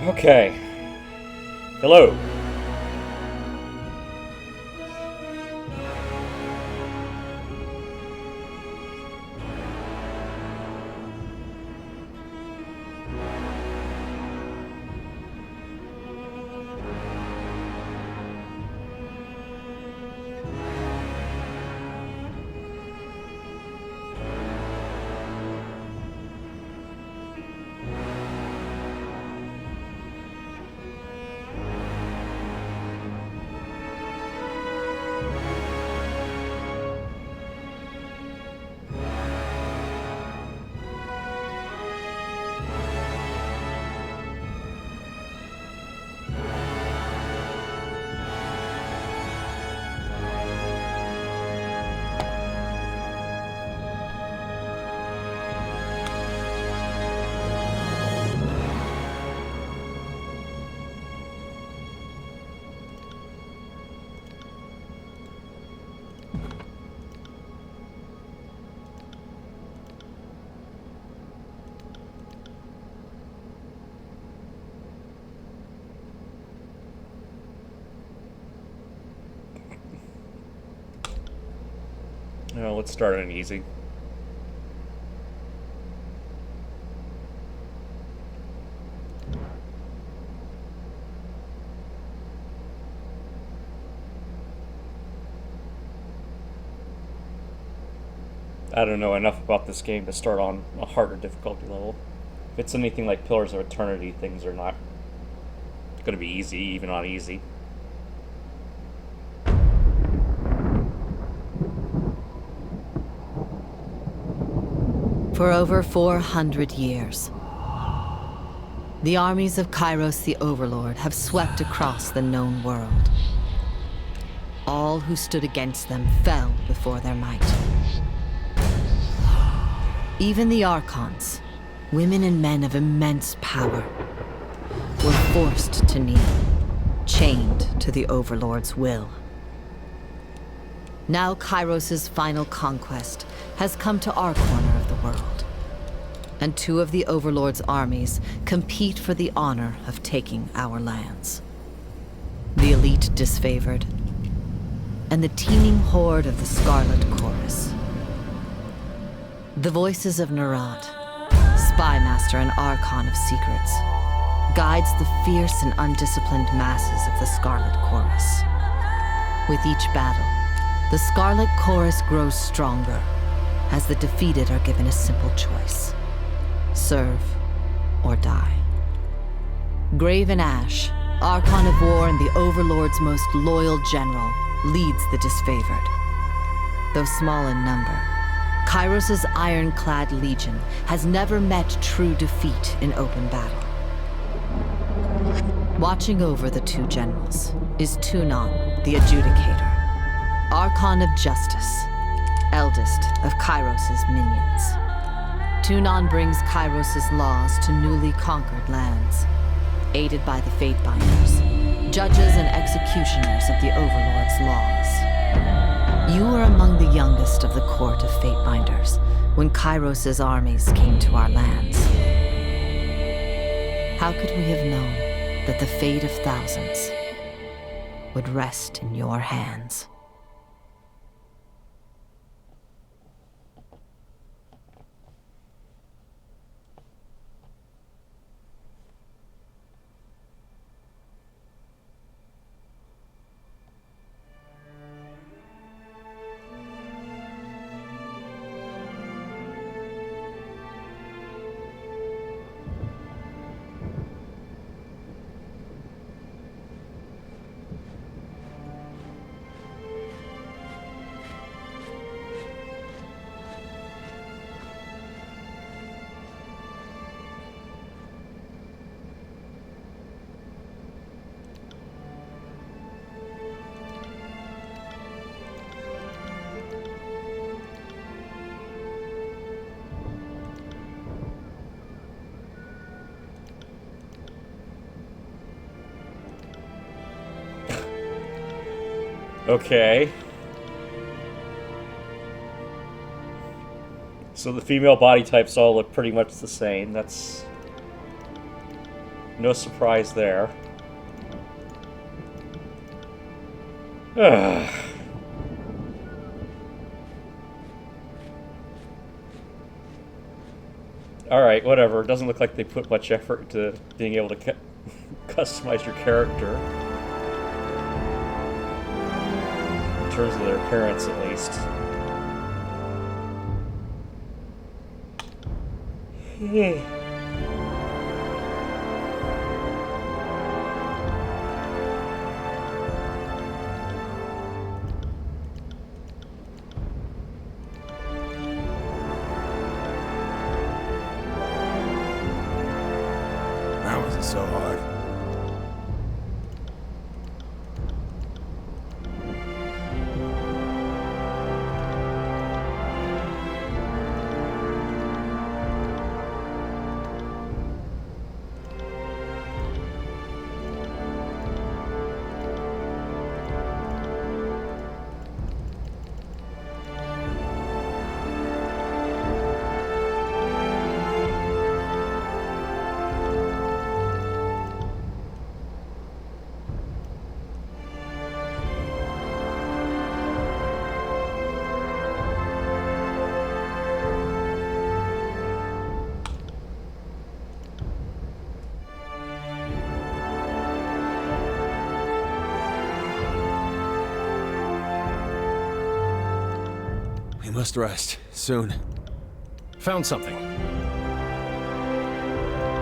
Okay. Hello. Let's start on easy. I don't know enough about this game to start on a harder difficulty level. If it's anything like Pillars of Eternity, things are not going to be easy, even on easy. For over 400 years, the armies of Kairos the Overlord have swept across the known world. All who stood against them fell before their might. Even the Archons, women and men of immense power, were forced to kneel, chained to the Overlord's will. Now Kairos' final conquest has come to our corner of the world, and two of the Overlord's armies compete for the honor of taking our lands. The elite disfavored, and the teeming horde of the Scarlet Chorus. The voices of Nerat, spymaster and Archon of secrets, guides the fierce and undisciplined masses of the Scarlet Chorus. With each battle, the Scarlet Chorus grows stronger, as the defeated are given a simple choice: serve or die. Graven Ash, Archon of War and the Overlord's most loyal general, leads the disfavored. Though small in number, Kairos' ironclad legion has never met true defeat in open battle. Watching over the two generals is Tunon, the Adjudicator, Archon of Justice, eldest of Kairos' minions. Tunon brings Kairos' laws to newly conquered lands, aided by the Fatebinders, judges and executioners of the Overlord's laws. You were among the youngest of the court of Fatebinders when Kairos' armies came to our lands. How could we have known that the fate of thousands would rest in your hands? Okay. So the female body types all look pretty much the same. That's no surprise there. Alright, whatever. It doesn't look like they put much effort into being able to customize your character. In terms of their appearance, at least. That wasn't so hard. We must rest soon. Found something.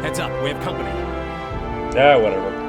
Heads up, we have company. Ah, whatever.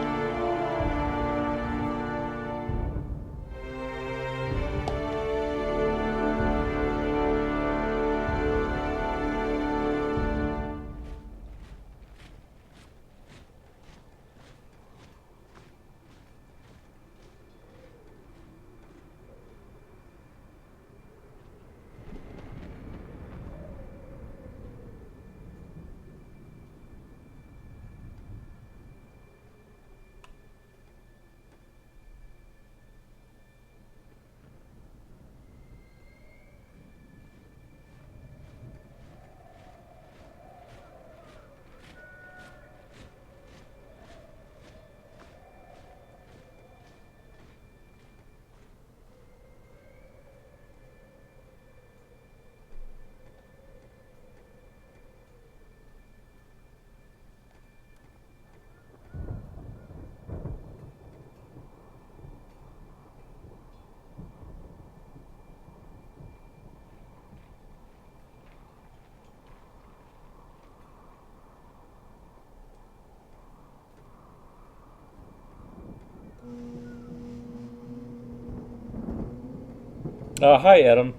Hi, Adam.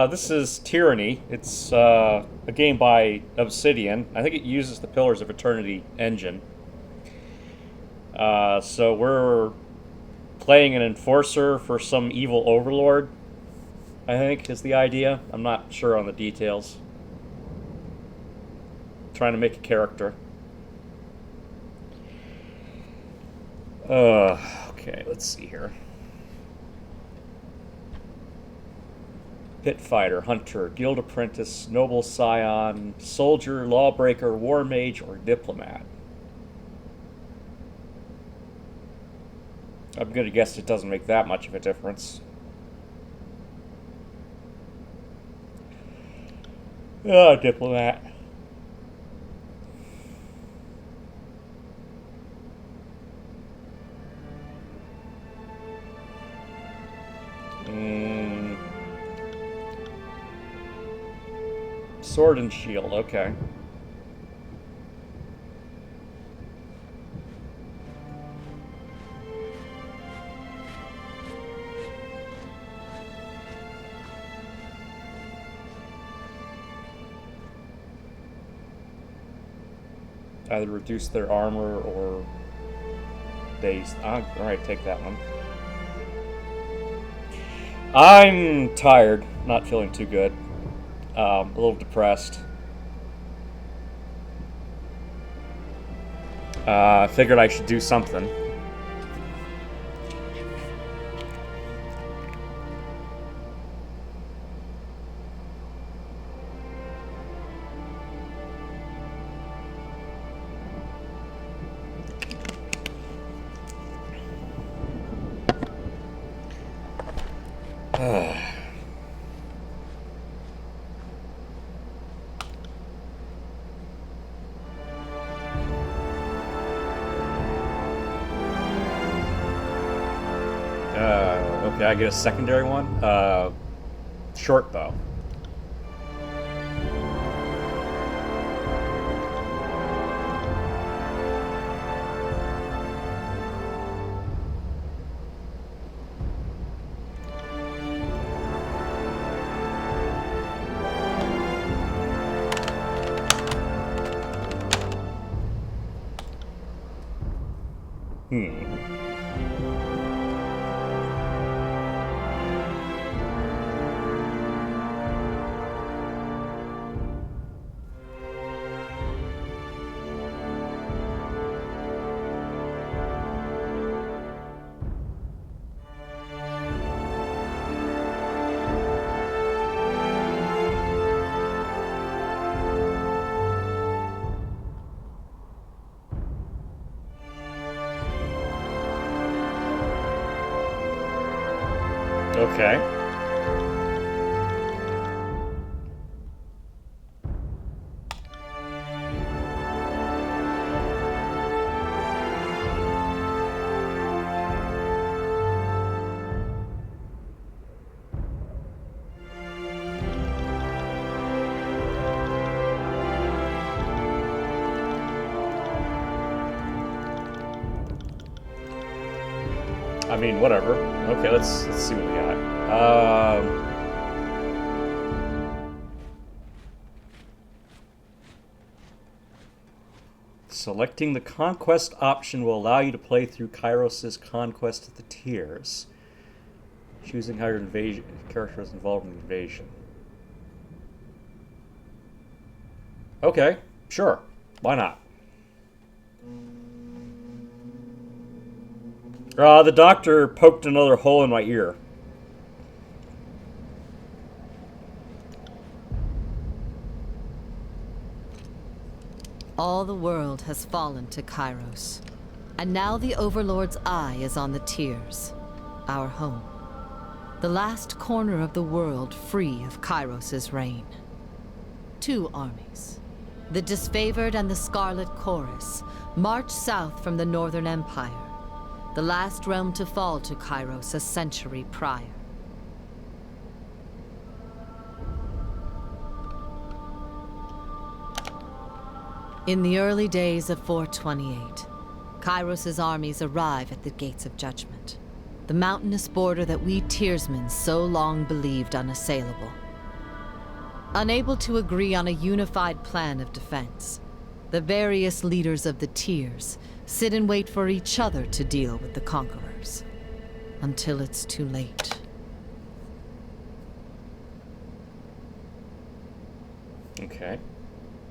This is Tyranny. It's a game by Obsidian. I think it uses the Pillars of Eternity engine. So we're playing an enforcer for some evil overlord, I think, is the idea. I'm not sure on the details. Trying to make a character. Okay, let's see here. Pit fighter, hunter, guild apprentice, noble scion, soldier, lawbreaker, war mage, or diplomat. I'm gonna guess it doesn't make that much of a difference. Oh, diplomat. Sword and shield, okay. Either reduce their armor or days. Alright, take that one. I'm tired, not feeling too good. A little depressed. Figured I should do something. Okay, I get a secondary one. Short bow. Okay. I mean, whatever. Okay, let's see what we got. Selecting the Conquest option will allow you to play through Kairos' Conquest of the Tears. Choosing how your character is involved in the invasion. Okay, sure. Why not? The doctor poked another hole in my ear. All the world has fallen to Kairos. And now the Overlord's eye is on the Tears, our home. The last corner of the world free of Kairos' reign. 2 armies, the Disfavored and the Scarlet Chorus, march south from the Northern Empire, the last realm to fall to Kairos a century prior. In the early days of 428, Kairos' armies arrive at the Gates of Judgment, the mountainous border that we Tearsmen so long believed unassailable. Unable to agree on a unified plan of defense, the various leaders of the Tears sit and wait for each other to deal with the conquerors, until it's too late. Okay.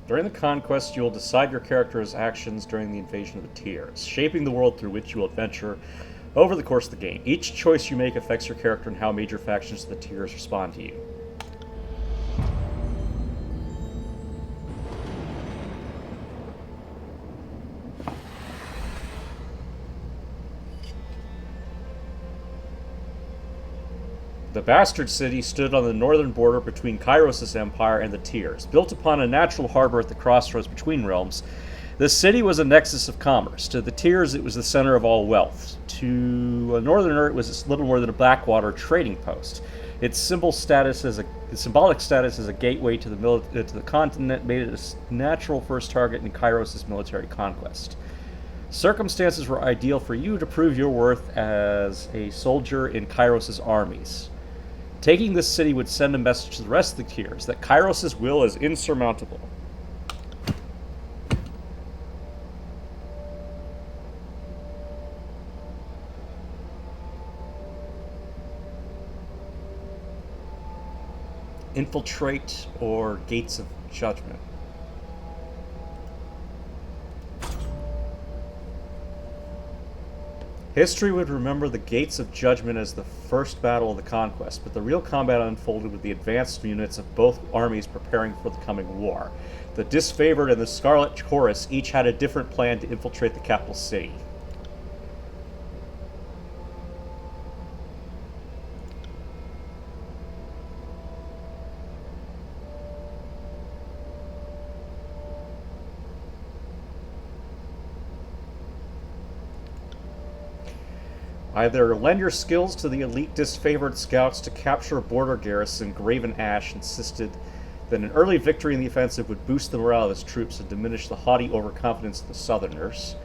During the conquest, you will decide your character's actions during the invasion of the Tears, shaping the world through which you will adventure over the course of the game. Each choice you make affects your character and how major factions of the Tears respond to you. The Bastard City stood on the northern border between Kairos' empire and the Tears. Built upon a natural harbor at the crossroads between realms, the city was a nexus of commerce. To the Tears, it was the center of all wealth. To a northerner, it was little more than a backwater trading post. Its symbolic status as a gateway to the continent made it a natural first target in Kairos' military conquest. Circumstances were ideal for you to prove your worth as a soldier in Kairos' armies. Taking this city would send a message to the rest of the Tears that Kairos' will is insurmountable. Infiltrate or Gates of Judgment. History would remember the Gates of Judgment as the first battle of the conquest, but the real combat unfolded with the advanced units of both armies preparing for the coming war. The Disfavored and the Scarlet Chorus each had a different plan to infiltrate the capital city. Either lend your skills to the elite disfavored scouts to capture a border garrison. Graven Ash insisted that an early victory in the offensive would boost the morale of his troops and diminish the haughty overconfidence of the Southerners.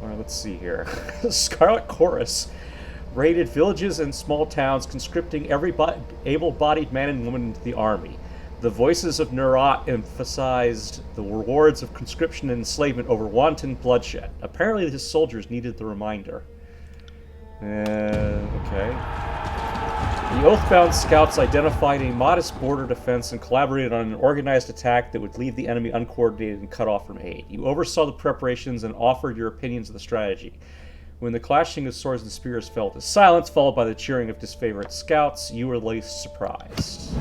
Alright, let's see here. Scarlet Chorus raided villages and small towns, conscripting every able-bodied man and woman into the army. The voices of Nurat emphasized the rewards of conscription and enslavement over wanton bloodshed. Apparently his soldiers needed the reminder. Okay. The Oathbound scouts identified a modest border defense and collaborated on an organized attack that would leave the enemy uncoordinated and cut off from aid. You oversaw the preparations and offered your opinions of the strategy. When the clashing of swords and spears fell to silence, followed by the cheering of disfavored scouts, you were least surprised.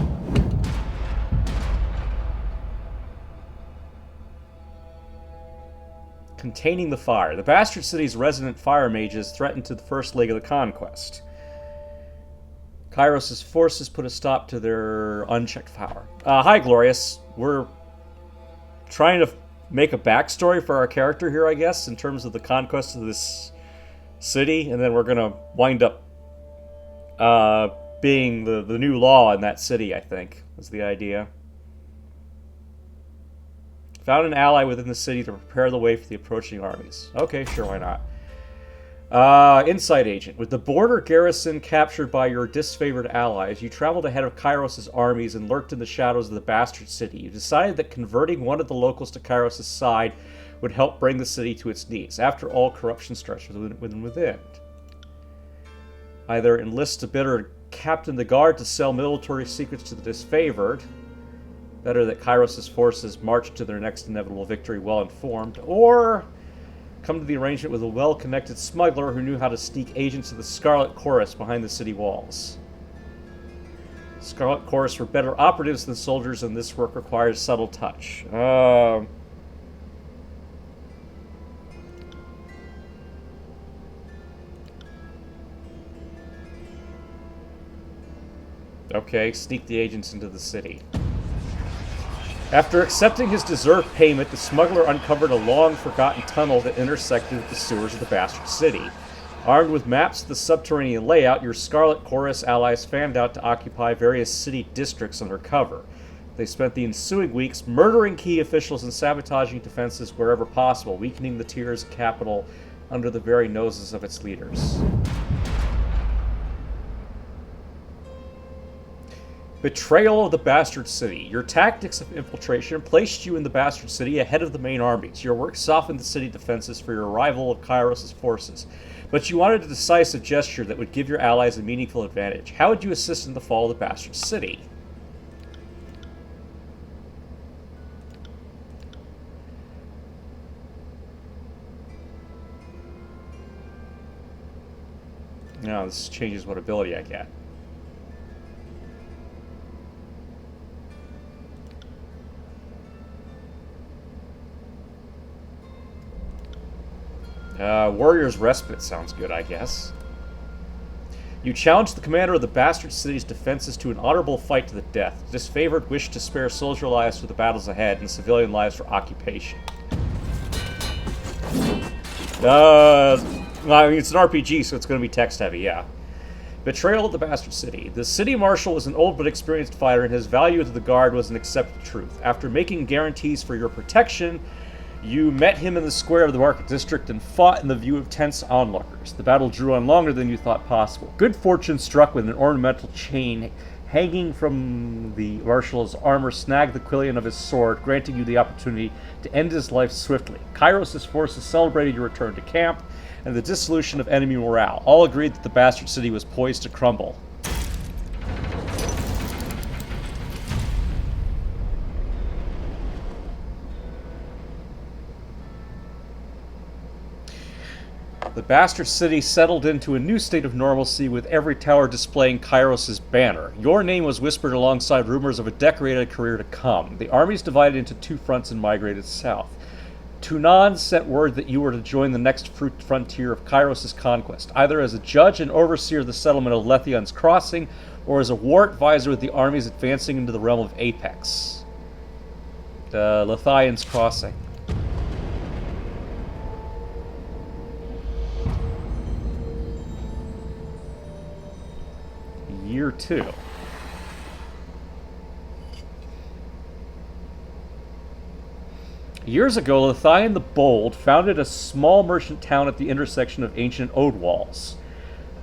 Containing the fire. The Bastard City's resident fire mages threatened to the first leg of the conquest. Kairos' forces put a stop to their unchecked power. Hi, Glorious. We're trying to make a backstory for our character here, I guess, in terms of the conquest of this city, and then we're going to wind up being the new law in that city, I think, is the idea. Found an ally within the city to prepare the way for the approaching armies. Okay, sure, why not? Insight agent. With the border garrison captured by your disfavored allies, you traveled ahead of Kairos' armies and lurked in the shadows of the Bastard City. You decided that converting one of the locals to Kairos' side would help bring the city to its knees. After all, corruption starts within. Either enlist a bitter captain the guard to sell military secrets to the disfavored. Better that Kairos' forces march to their next inevitable victory well-informed, or come to the arrangement with a well-connected smuggler who knew how to sneak agents of the Scarlet Chorus behind the city walls. Scarlet Chorus were better operatives than soldiers, and this work requires subtle touch. Okay, sneak the agents into the city. After accepting his deserved payment, the smuggler uncovered a long-forgotten tunnel that intersected the sewers of the Bastard City. Armed with maps of the subterranean layout, your Scarlet Chorus allies fanned out to occupy various city districts under cover. They spent the ensuing weeks murdering key officials and sabotaging defenses wherever possible, weakening the Tyr's capital under the very noses of its leaders. Betrayal of the Bastard City. Your tactics of infiltration placed you in the Bastard City ahead of the main armies. Your work softened the city defenses for your arrival of Kairos' forces. But you wanted a decisive gesture that would give your allies a meaningful advantage. How would you assist in the fall of the Bastard City? Now, this changes what ability I get. Warrior's Respite sounds good, I guess. You challenged the commander of the Bastard City's defenses to an honorable fight to the death. Disfavored wished to spare soldier lives for the battles ahead and civilian lives for occupation. I mean, it's an RPG, so it's going to be text-heavy, yeah. Betrayal of the Bastard City. The city marshal was an old but experienced fighter, and his value to the guard was an accepted truth. After making guarantees for your protection, you met him in the square of the market district and fought in the view of tense onlookers. The battle drew on longer than you thought possible. Good fortune struck with an ornamental chain hanging from the marshal's armor snagged the quillion of his sword, granting you the opportunity to end his life swiftly. Kairos' forces celebrated your return to camp and the dissolution of enemy morale. All agreed that the Bastard City was poised to crumble. The Bastard City settled into a new state of normalcy with every tower displaying Kairos' banner. Your name was whispered alongside rumors of a decorated career to come. The armies divided into two fronts and migrated south. Tunan sent word that you were to join the next frontier of Kairos' conquest, either as a judge and overseer of the settlement of Lethion's Crossing, or as a war advisor with the armies advancing into the realm of Apex. Lethion's Crossing. year 2. Years ago, Lithian the Bold founded a small merchant town at the intersection of ancient ode walls.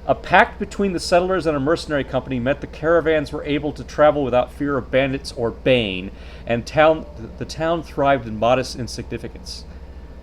A pact between the settlers and a mercenary company meant the caravans were able to travel without fear of bandits or bane, and the town thrived in modest insignificance.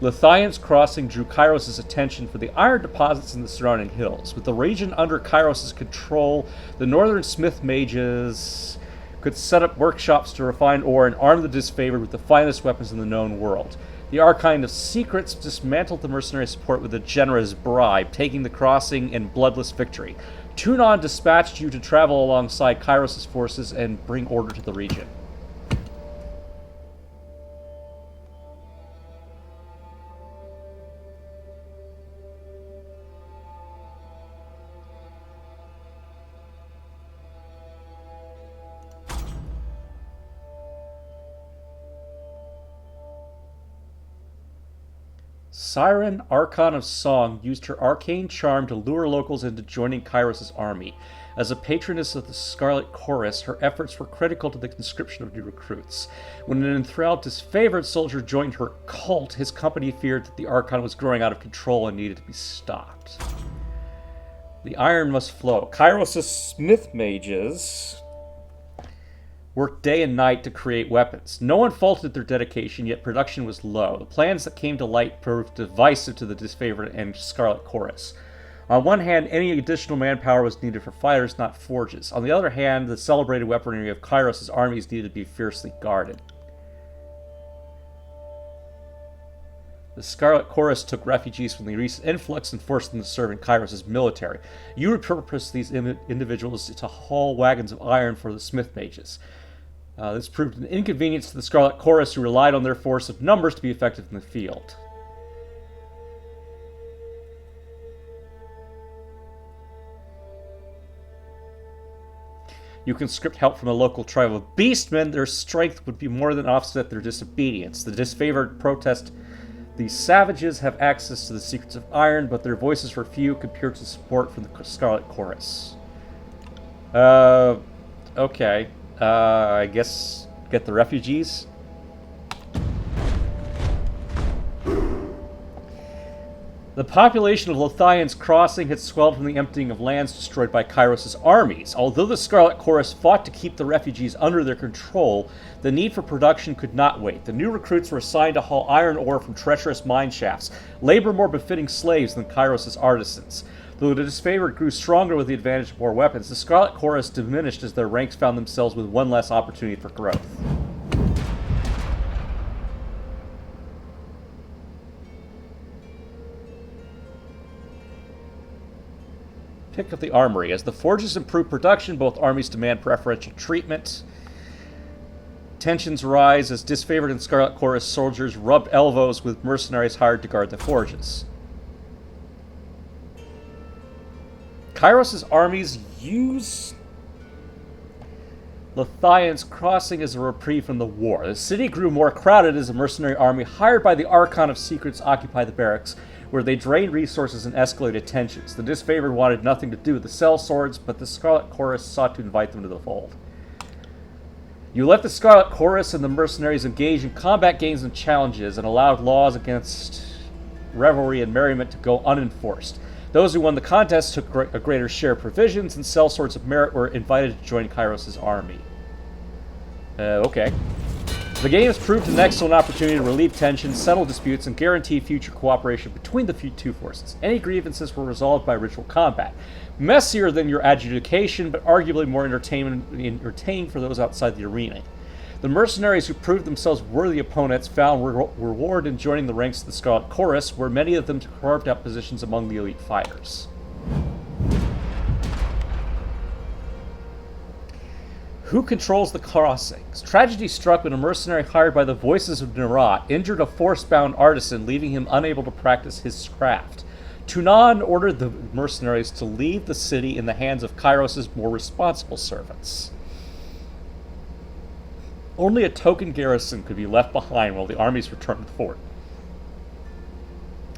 Lithian's crossing drew Kairos' attention for the iron deposits in the surrounding hills. With the region under Kairos' control, the northern smith mages could set up workshops to refine ore and arm the disfavored with the finest weapons in the known world. The Archon of Secrets dismantled the mercenary support with a generous bribe, taking the crossing in bloodless victory. Tunon dispatched you to travel alongside Kairos' forces and bring order to the region. Siren, Archon of Song, used her arcane charm to lure locals into joining Kairos' army. As a patroness of the Scarlet Chorus, her efforts were critical to the conscription of new recruits. When an enthralled, disfavored soldier joined her cult, his company feared that the Archon was growing out of control and needed to be stopped. The iron must flow. Kairos' smith mages worked day and night to create weapons. No one faulted their dedication, yet production was low. The plans that came to light proved divisive to the disfavored and Scarlet Chorus. On one hand, any additional manpower was needed for fighters, not forges. On the other hand, the celebrated weaponry of Kairos' armies needed to be fiercely guarded. The Scarlet Chorus took refugees from the recent influx and forced them to serve in Kairos' military. You repurposed these individuals to haul wagons of iron for the smith mages. This proved an inconvenience to the Scarlet Chorus, who relied on their force of numbers to be effective in the field. You conscript help from a local tribe of beastmen. Their strength would be more than offset their disobedience. The disfavored protest. These savages have access to the secrets of iron, but their voices were few compared to support from the Scarlet Chorus. Okay. I guess get the refugees. The population of Lithian's crossing had swelled from the emptying of lands destroyed by Kairos' armies. Although the Scarlet Chorus fought to keep the refugees under their control, the need for production could not wait. The new recruits were assigned to haul iron ore from treacherous mine shafts, labor more befitting slaves than Kairos' artisans. Though the disfavored grew stronger with the advantage of more weapons, the Scarlet Chorus diminished as their ranks found themselves with one less opportunity for growth. Pick up the armory. As the forges improve production, both armies demand preferential treatment. Tensions rise as disfavored and Scarlet Chorus soldiers rubbed elbows with mercenaries hired to guard the forges. Kairos' armies use Lithian's crossing as a reprieve from the war. The city grew more crowded as a mercenary army hired by the Archon of Secrets occupied the barracks, where they drained resources and escalated tensions. The disfavored wanted nothing to do with the sellswords, but the Scarlet Chorus sought to invite them to the fold. You let the Scarlet Chorus and the mercenaries engage in combat games and challenges, and allowed laws against revelry and merriment to go unenforced. Those who won the contest took a greater share of provisions, and sellswords of merit were invited to join Kairos' army. Okay. The games proved an excellent opportunity to relieve tensions, settle disputes, and guarantee future cooperation between the two forces. Any grievances were resolved by ritual combat. Messier than your adjudication, but arguably more entertaining for those outside the arena. The mercenaries who proved themselves worthy opponents found reward in joining the ranks of the Scarlet Chorus, where many of them carved out positions among the elite fighters. Who controls the crossings? Tragedy struck when a mercenary hired by the Voices of Nerat injured a force-bound artisan, leaving him unable to practice his craft. Tunon ordered the mercenaries to leave the city in the hands of Kairos' more responsible servants. Only a token garrison could be left behind while the armies returned to the fort.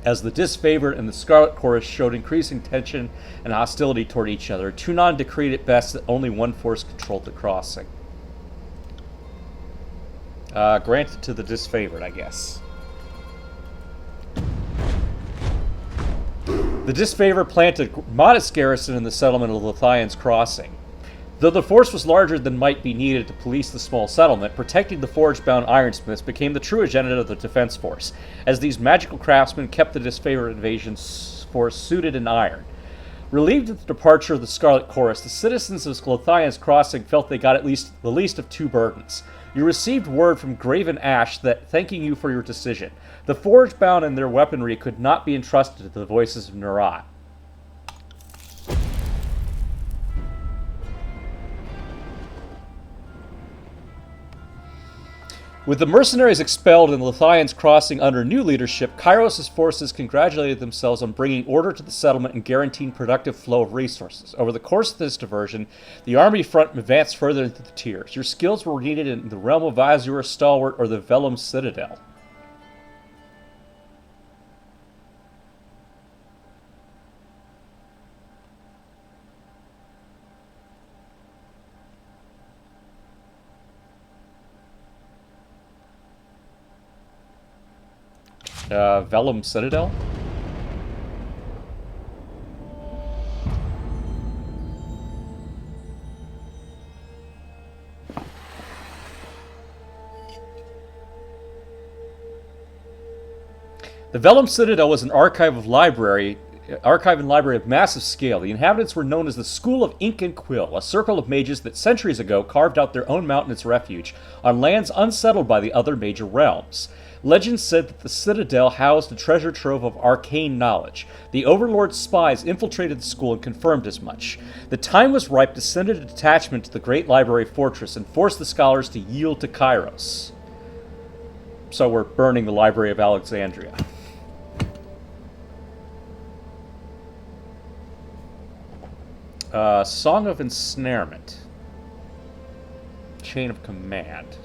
As the disfavored and the Scarlet Chorus showed increasing tension and hostility toward each other, Tunon decreed it best that only one force controlled the crossing. Granted to the disfavored, I guess. The disfavored planted a modest garrison in the settlement of Lithyan's Crossing. Though the force was larger than might be needed to police the small settlement, protecting the forge-bound ironsmiths became the true agenda of the defense force, as these magical craftsmen kept the disfavored invasion force suited in iron. Relieved at the departure of the Scarlet Chorus, the citizens of Lithyan's Crossing felt they got at least the least of two burdens. You received word from Graven Ash that thanking you for your decision. The forge-bound and their weaponry could not be entrusted to the voices of Nerat. With the mercenaries expelled and Lithyan's Crossing under new leadership, Kairos' forces congratulated themselves on bringing order to the settlement and guaranteeing productive flow of resources. Over the course of this diversion, the army front advanced further into the tiers. Your skills were needed in the realm of Azure Stalwart or the Vellum Citadel. Vellum Citadel? The Vellum Citadel was an archive and library of massive scale. The inhabitants were known as the School of Ink and Quill, a circle of mages that centuries ago carved out their own mountainous refuge on lands unsettled by the other major realms. Legend said that the Citadel housed a treasure trove of arcane knowledge. The Overlord's spies infiltrated the school and confirmed as much. The time was ripe to send a detachment to the Great Library Fortress and force the scholars to yield to Kairos. So we're burning the Library of Alexandria. Song of Ensnarement. Chain of Command.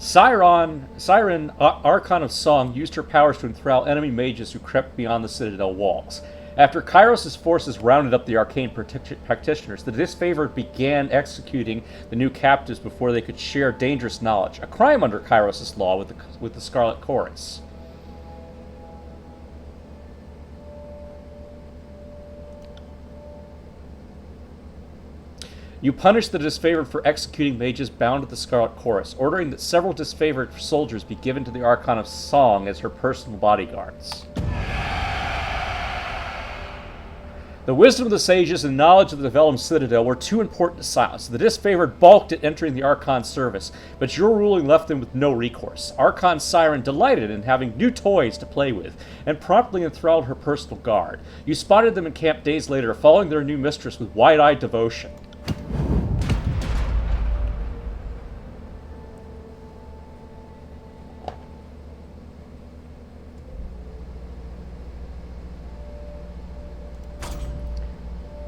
Siren, Archon of Song, used her powers to enthrall enemy mages who crept beyond the Citadel walls. After Kairos' forces rounded up the arcane practitioners, the disfavored began executing the new captives before they could share dangerous knowledge, a crime under Kairos' law with the Scarlet Chorus. You punished the disfavored for executing mages bound to the Scarlet Chorus, ordering that several disfavored soldiers be given to the Archon of Song as her personal bodyguards. The wisdom of the sages and knowledge of the Vellum Citadel were too important to silence. The disfavored balked at entering the Archon's service, but your ruling left them with no recourse. Archon Siren delighted in having new toys to play with, and promptly enthralled her personal guard. You spotted them in camp days later, following their new mistress with wide-eyed devotion.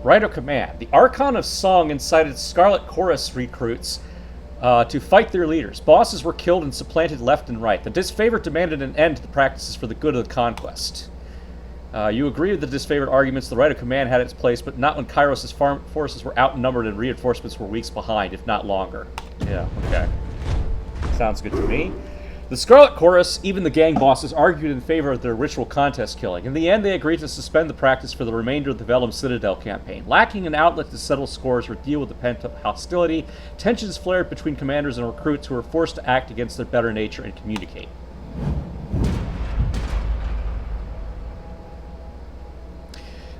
Right of command. The Archon of Song incited Scarlet Chorus recruits to fight their leaders. Bosses were killed and supplanted left and right. The disfavored demanded an end to the practices for the good of the conquest. You agree with the disfavored arguments. The right of command had its place, but not when Kairos' forces were outnumbered and reinforcements were weeks behind, if not longer. Yeah, okay. Sounds good to me. The Scarlet Chorus, even the gang bosses, argued in favor of their ritual contest killing. In the end, they agreed to suspend the practice for the remainder of the Vellum Citadel campaign. Lacking an outlet to settle scores or deal with the pent-up hostility, tensions flared between commanders and recruits who were forced to act against their better nature and communicate.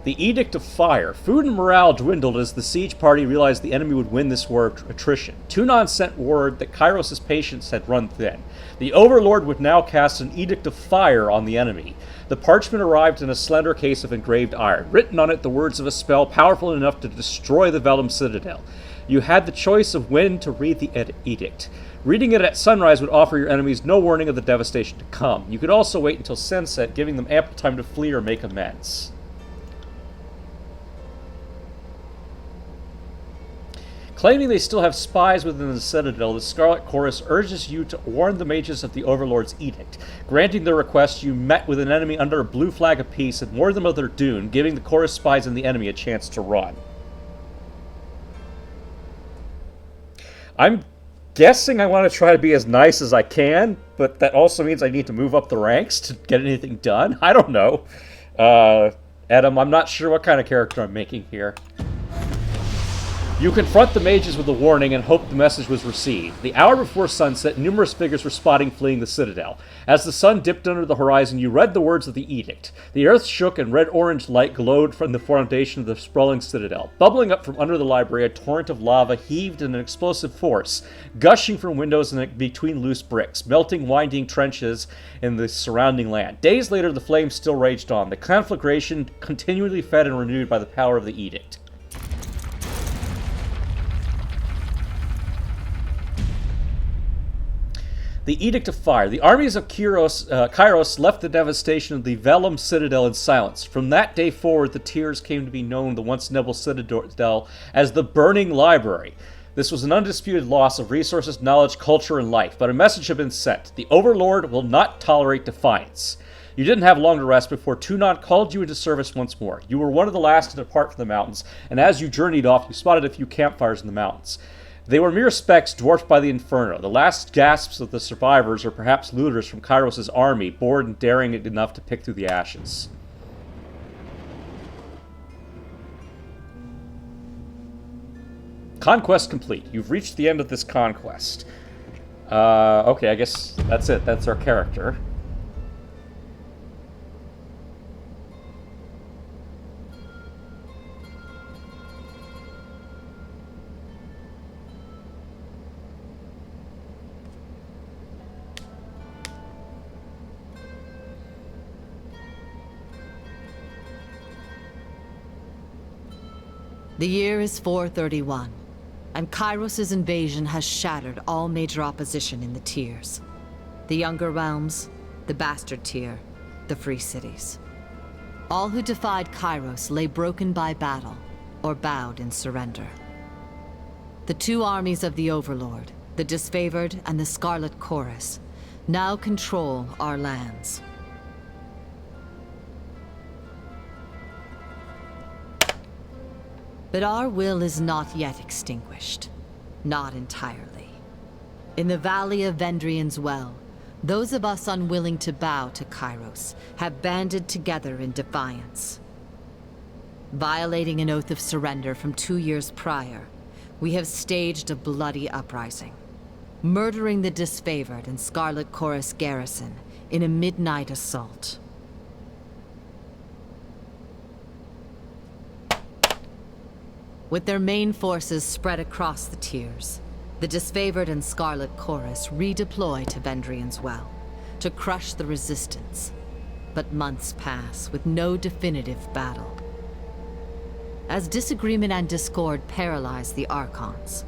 The Edict of Fire. Food and morale dwindled as the siege party realized the enemy would win this war of attrition. Tunon sent word that Kairos' patience had run thin. The Overlord would now cast an Edict of Fire on the enemy. The parchment arrived in a slender case of engraved iron. Written on it the words of a spell powerful enough to destroy the Vellum Citadel. You had the choice of when to read the edict. Reading it at sunrise would offer your enemies no warning of the devastation to come. You could also wait until sunset, giving them ample time to flee or make amends. Claiming they still have spies within the Citadel, the Scarlet Chorus urges you to warn the mages of the Overlord's edict. Granting their request, you met with an enemy under a blue flag of peace and warned them of their doom, giving the Chorus spies and the enemy a chance to run. I'm guessing I want to try to be as nice as I can, but that also means I need to move up the ranks to get anything done. I don't know. Adam, I'm not sure what kind of character I'm making here. You confront the mages with a warning and hope the message was received. The hour before sunset, numerous figures were spotted fleeing the Citadel. As the sun dipped under the horizon, you read the words of the edict. The earth shook and red-orange light glowed from the foundation of the sprawling Citadel. Bubbling up from under the library, a torrent of lava heaved in an explosive force, gushing from windows and between loose bricks, melting winding trenches in the surrounding land. Days later, the flames still raged on, the conflagration continually fed and renewed by the power of the edict. The Edict of Fire. The armies of Kairos left the devastation of the Vellum Citadel in silence. From that day forward, the Tears came to be known, the once noble Citadel, as the Burning Library. This was an undisputed loss of resources, knowledge, culture, and life, but a message had been sent. The Overlord will not tolerate defiance. You didn't have long to rest before Tunon called you into service once more. You were one of the last to depart from the mountains, and as you journeyed off, you spotted a few campfires in the mountains. They were mere specks dwarfed by the inferno, the last gasps of the survivors, or perhaps looters from Kairos' army, bored and daring enough to pick through the ashes. Conquest complete. You've reached the end of this conquest. Okay, I guess that's it. That's our character. The year is 431, and Kairos' invasion has shattered all major opposition in the tiers. The Younger Realms, the Bastard Tier, the Free Cities. All who defied Kairos lay broken by battle, or bowed in surrender. The two armies of the Overlord, the Disfavored and the Scarlet Chorus, now control our lands. But our will is not yet extinguished. Not entirely. In the Valley of Vendrian's Well, those of us unwilling to bow to Kairos have banded together in defiance. Violating an oath of surrender from 2 years prior, we have staged a bloody uprising, murdering the Disfavored and Scarlet Chorus garrison in a midnight assault. With their main forces spread across the tiers, the Disfavored and Scarlet Chorus redeploy to Vendrian's Well to crush the resistance. But months pass with no definitive battle. As disagreement and discord paralyze the Archons,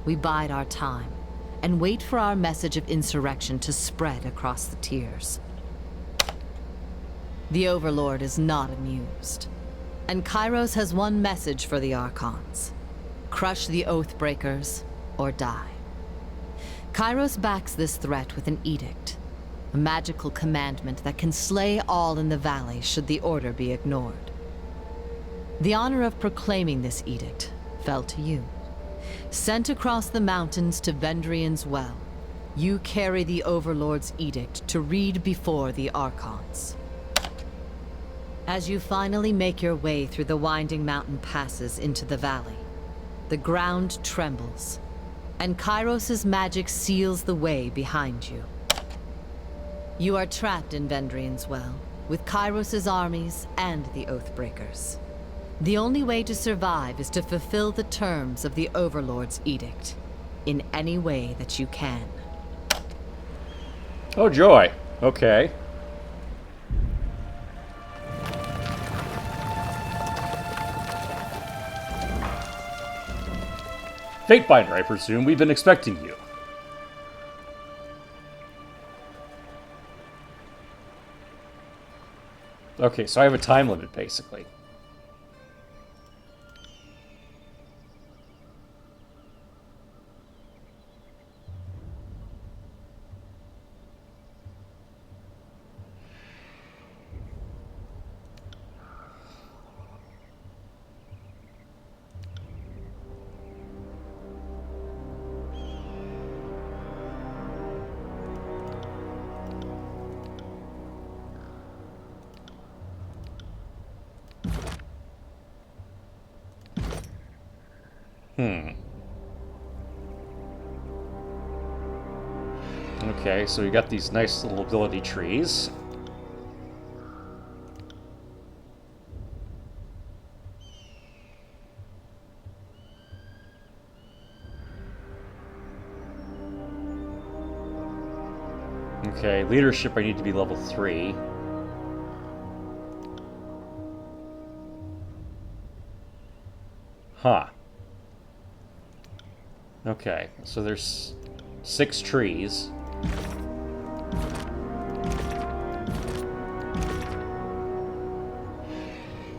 we bide our time and wait for our message of insurrection to spread across the tiers. The Overlord is not amused. And Kairos has one message for the Archons. Crush the Oathbreakers, or die. Kairos backs this threat with an edict. A magical commandment that can slay all in the valley should the order be ignored. The honor of proclaiming this edict fell to you. Sent across the mountains to Vendrian's Well, you carry the Overlord's edict to read before the Archons. As you finally make your way through the winding mountain passes into the valley, the ground trembles, and Kairos' magic seals the way behind you. You are trapped in Vendrian's Well, with Kairos' armies and the Oathbreakers. The only way to survive is to fulfill the terms of the Overlord's edict, in any way that you can. Oh joy. Okay. Fatebinder, I presume. We've been expecting you. Okay, so I have a time limit, basically. Okay, so we got these nice little ability trees. Okay, leadership I need to be level 3. Huh. Okay, so there's 6 trees.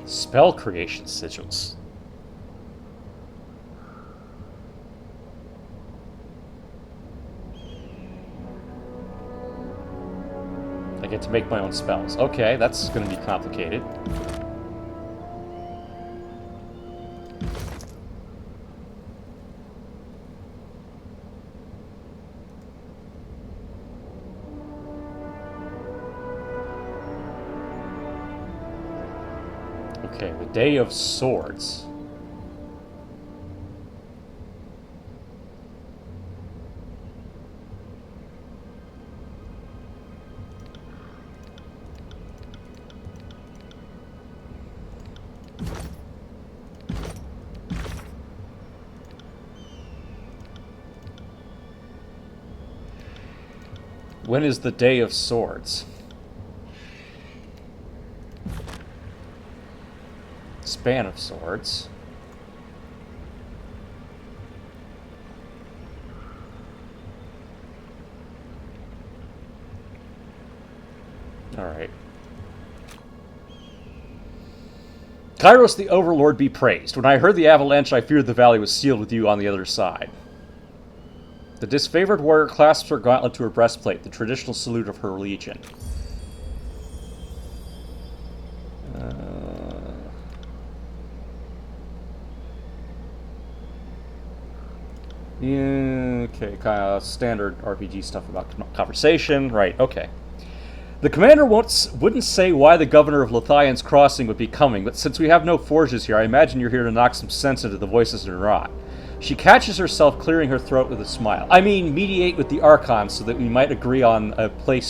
Spell creation sigils. I get to make my own spells. Okay, that's going to be complicated. Okay, the Day of Swords. When is the Day of Swords? Span of Swords. Alright. Kairos the Overlord be praised. When I heard the avalanche, I feared the valley was sealed with you on the other side. The disfavored warrior clasps her gauntlet to her breastplate, the traditional salute of her legion. Yeah, okay, kind of standard RPG stuff about conversation. Right, okay. The commander wouldn't say why the governor of Lithion's Crossing would be coming, but since we have no forges here, I imagine you're here to knock some sense into the voices in rot. She catches herself clearing her throat with a smile. I mean, mediate with the Archons so that we might agree on a plan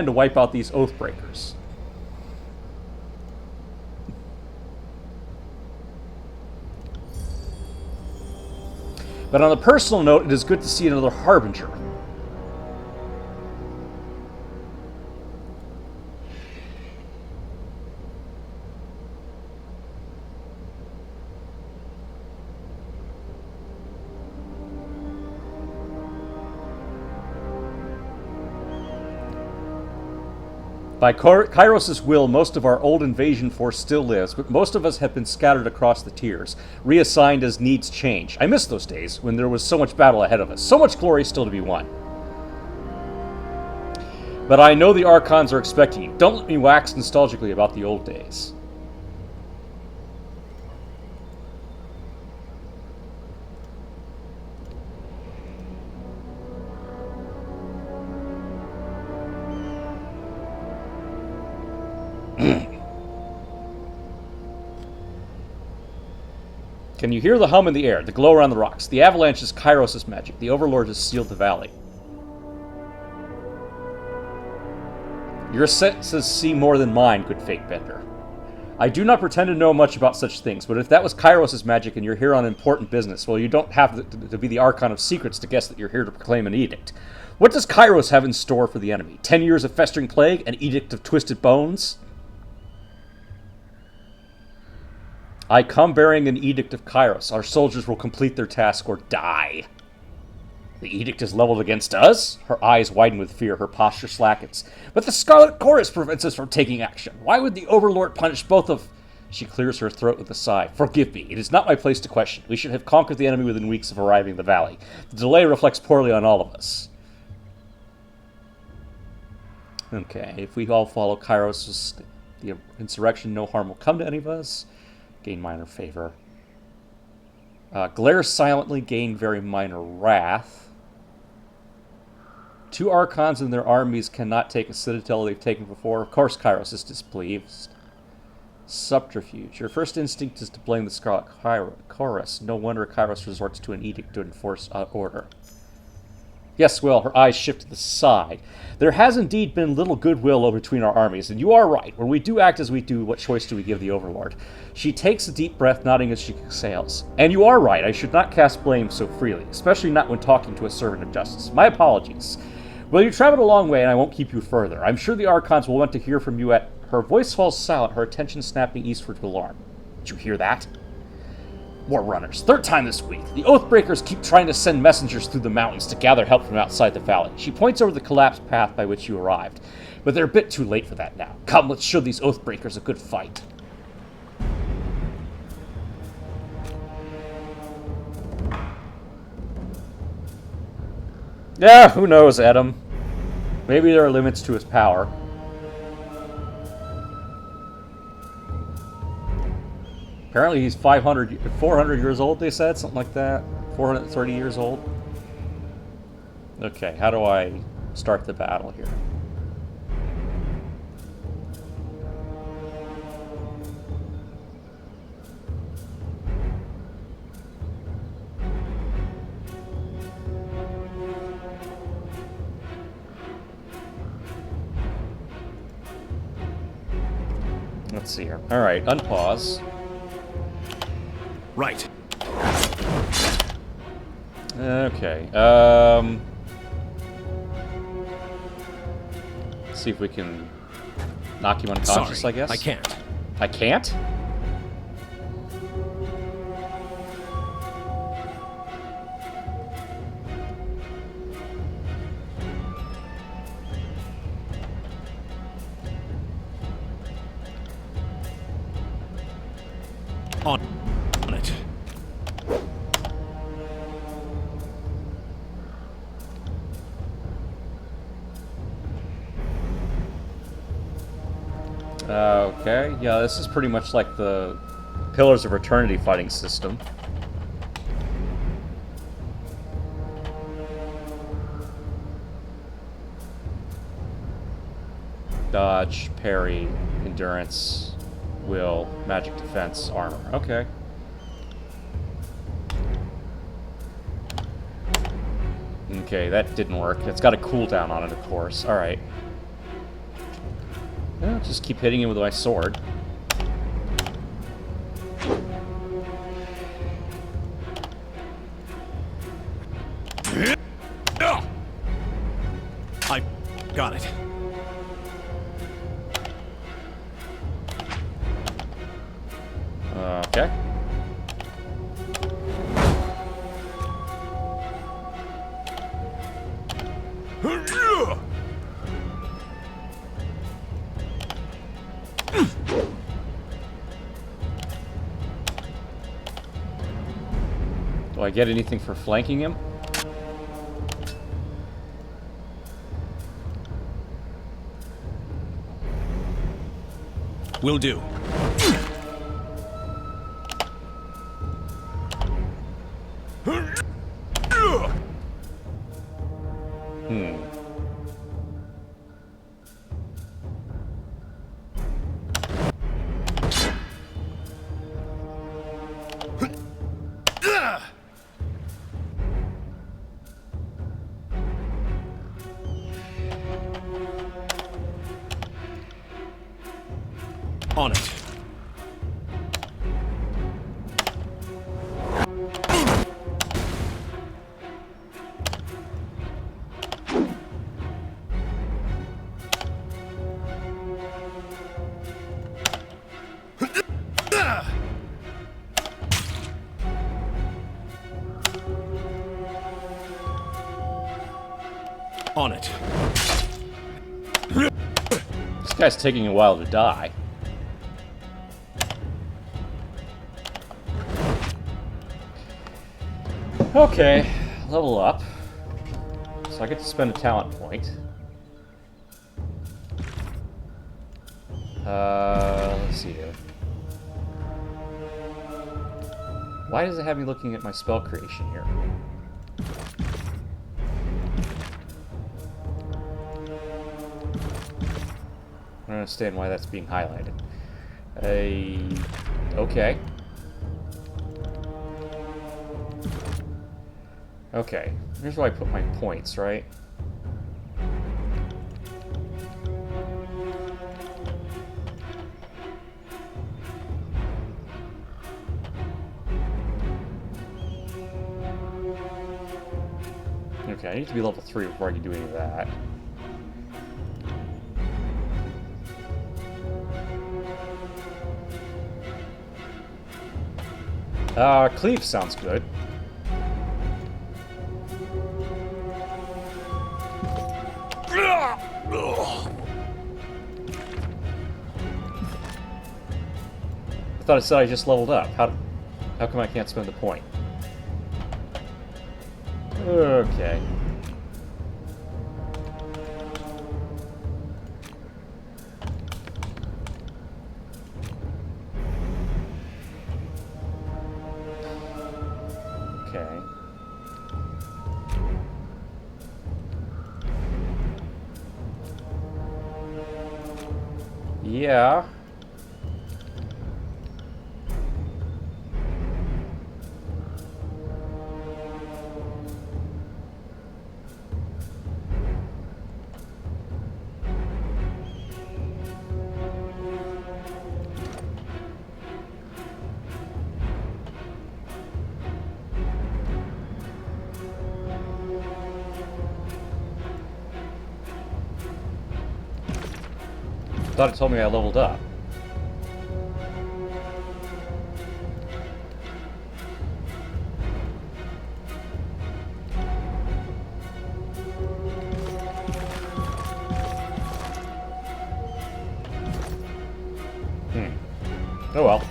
to wipe out these Oathbreakers. But on a personal note, it is good to see another Harbinger. By Kairos' will, most of our old invasion force still lives, but most of us have been scattered across the tiers, reassigned as needs change. I miss those days, when there was so much battle ahead of us, so much glory still to be won. But I know the Archons are expecting you. Don't let me wax nostalgically about the old days. Can you hear the hum in the air, the glow around the rocks? The avalanche is Kairos' magic. The Overlord has sealed the valley. Your senses see more than mine, good fate bender. I do not pretend to know much about such things, but if that was Kairos' magic and you're here on important business, well, you don't have to be the Archon of Secrets to guess that you're here to proclaim an edict. What does Kairos have in store for the enemy? 10 years of festering plague? An edict of twisted bones? I come bearing an edict of Kairos. Our soldiers will complete their task or die. The edict is leveled against us? Her eyes widen with fear, her posture slackens. But the Scarlet Chorus prevents us from taking action. Why would the Overlord punish both of... She clears her throat with a sigh. Forgive me, it is not my place to question. We should have conquered the enemy within weeks of arriving in the valley. The delay reflects poorly on all of us. Okay, if we all follow Kairos' the insurrection, no harm will come to any of us. Gain minor favor. Glare silently, gain very minor wrath. 2 Archons and their armies cannot take a citadel they've taken before. Of course Kairos is displeased. Subterfuge. Your first instinct is to blame the Scarlet Chorus. No wonder Kairos resorts to an edict to enforce order. Yes, well, her eyes shift to the side. There has indeed been little goodwill between our armies, and you are right. When we do act as we do, what choice do we give the Overlord? She takes a deep breath, nodding as she exhales. And you are right, I should not cast blame so freely, especially not when talking to a servant of justice. My apologies. Well, you traveled a long way, and I won't keep you further. I'm sure the Archons will want to hear from you at... Her voice falls silent, her attention snapping eastward to alarm. Did you hear that? More runners. Third time this week. The Oathbreakers keep trying to send messengers through the mountains to gather help from outside the valley. She points over the collapsed path by which you arrived. But they're a bit too late for that now. Come, let's show these Oathbreakers a good fight. Yeah, who knows, Adam? Maybe there are limits to his power. Apparently he's 400 years old, they said, something like that. 430 years old. Okay, how do I start the battle here? Let's see here. Alright, unpause. Right. Okay, see if we can knock him unconscious, Sorry, I guess. I can't. I can't? On it. Okay, yeah, this is pretty much like the Pillars of Eternity fighting system. Dodge, parry, endurance, will, magic defense, armor. Okay. Okay, that didn't work. It's got a cooldown on it, of course. Alright. Well, just keep hitting him with my sword. I got it. Okay. Do I get anything for flanking him? Will do. On it. On it. This guy's taking a while to die. Okay, level up. So I get to spend a talent point. Let's see here. Why does it have me looking at my spell creation here? I don't understand why that's being highlighted. Okay. Okay. Here's where I put my points, right? Okay, I need to be level 3 before I can do any of that. Cleave sounds good. I thought it said I just leveled up. How come I can't spend the point? Okay. Okay. Yeah. Thought it told me I leveled up. Oh well.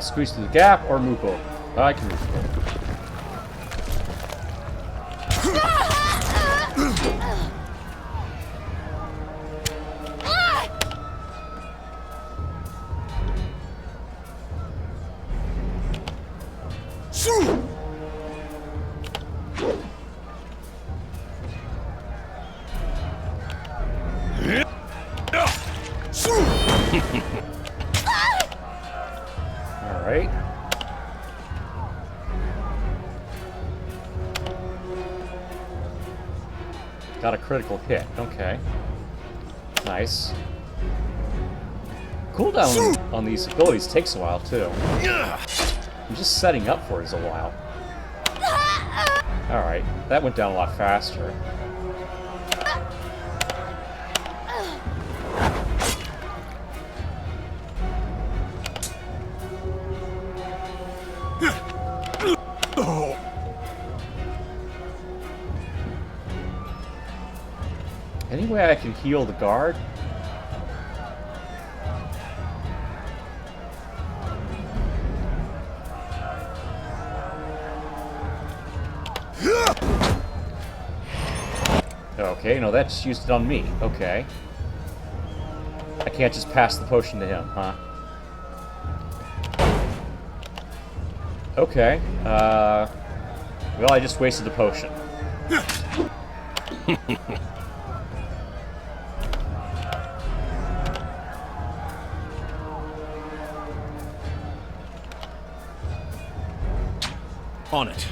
Squeeze through the gap or move over. I can move over. Alright. Got a critical hit. Okay. Nice. Cooldown on these abilities takes a while, too. I'm just setting up for it a while. Alright. That went down a lot faster. Any way I can heal the guard? Okay, no, that just used it on me. Okay. I can't just pass the potion to him, huh? Okay. Well, I just wasted the potion. On it.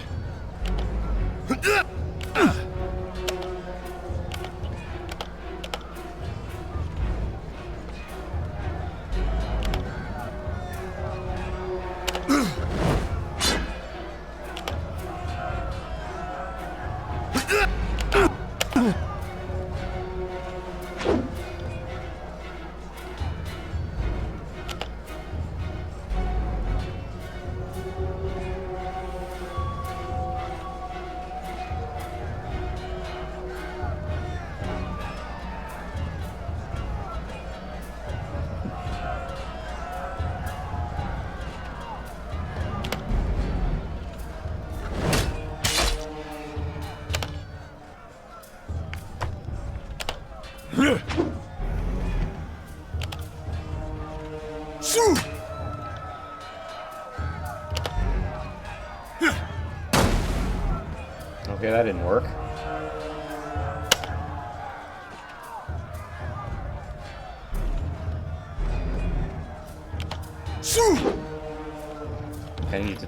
Okay, that didn't work. I need to...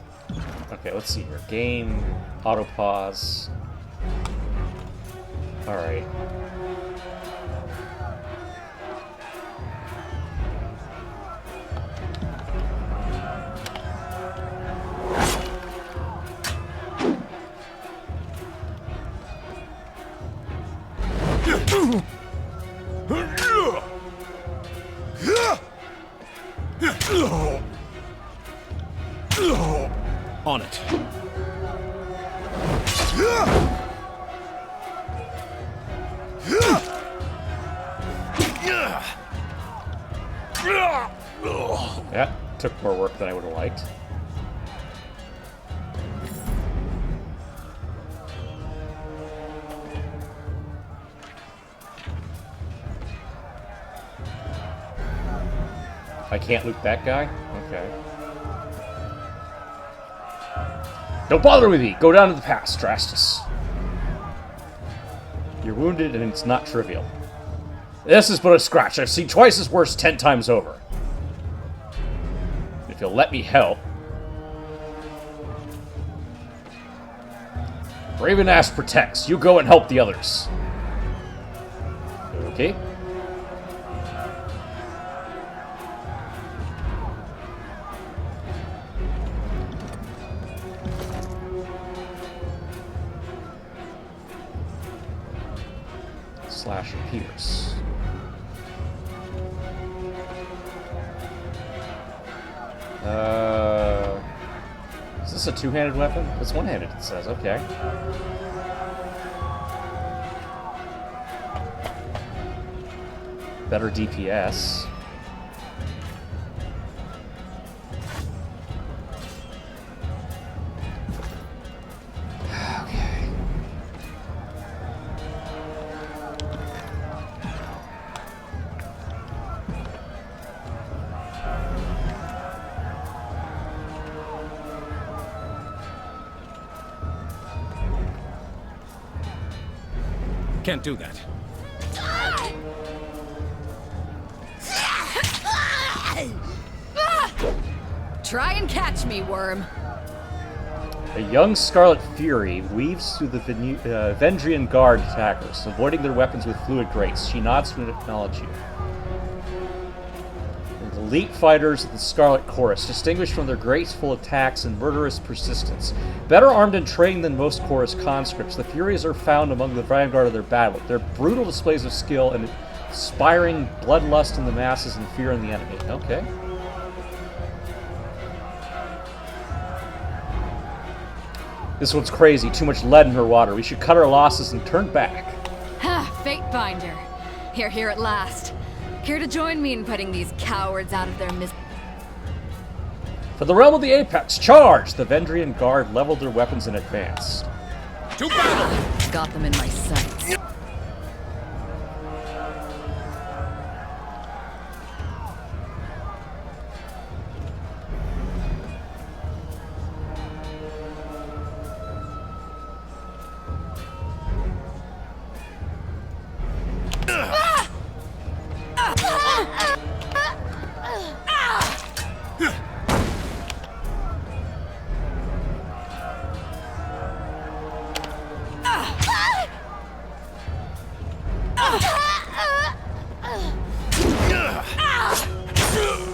Okay, let's see here. Game, auto pause. Alright. On it. That took more work than I would have liked. I can't loot that guy? Okay. Don't bother with me! Go down to the pass, Drastus. You're wounded and it's not trivial. This is but a scratch. I've seen twice as worse 10 times over. If you'll let me help. Raven Ash protects. You go and help the others. Okay. Slash and pierce. Is this a two-handed weapon? It's one-handed, it says. Okay. Better DPS. Can't do that. Try and catch me, worm. A young Scarlet Fury weaves through the Vendrian Guard attackers, avoiding their weapons with fluid grace. She nods to acknowledge you. The elite fighters of the Scarlet Chorus, distinguished from their graceful attacks and murderous persistence. Better armed and trained than most Chorus conscripts, the Furies are found among the vanguard of their battle. Their brutal displays of skill and inspiring bloodlust in the masses and fear in the enemy. Okay. This one's crazy. Too much lead in her water. We should cut our losses and turn back. Ha! Fate Binder. You're here at last. Here to join me in putting these cowards out of their For the realm of the Apex, charge! The Vendrian Guard leveled their weapons and advanced. To battle! Got them in my sights.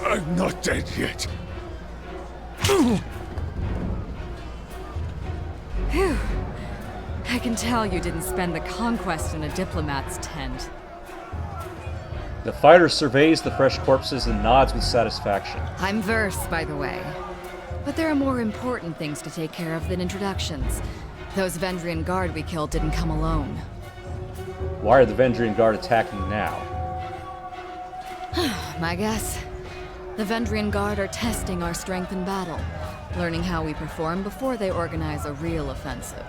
I'm not dead yet. Phew. I can tell you didn't spend the conquest in a diplomat's tent. The fighter surveys the fresh corpses and nods with satisfaction. I'm Verse, by the way. But there are more important things to take care of than introductions. Those Vendrian Guard we killed didn't come alone. Why are the Vendrian Guard attacking now? My guess? The Vendrian Guard are testing our strength in battle, learning how we perform before they organize a real offensive.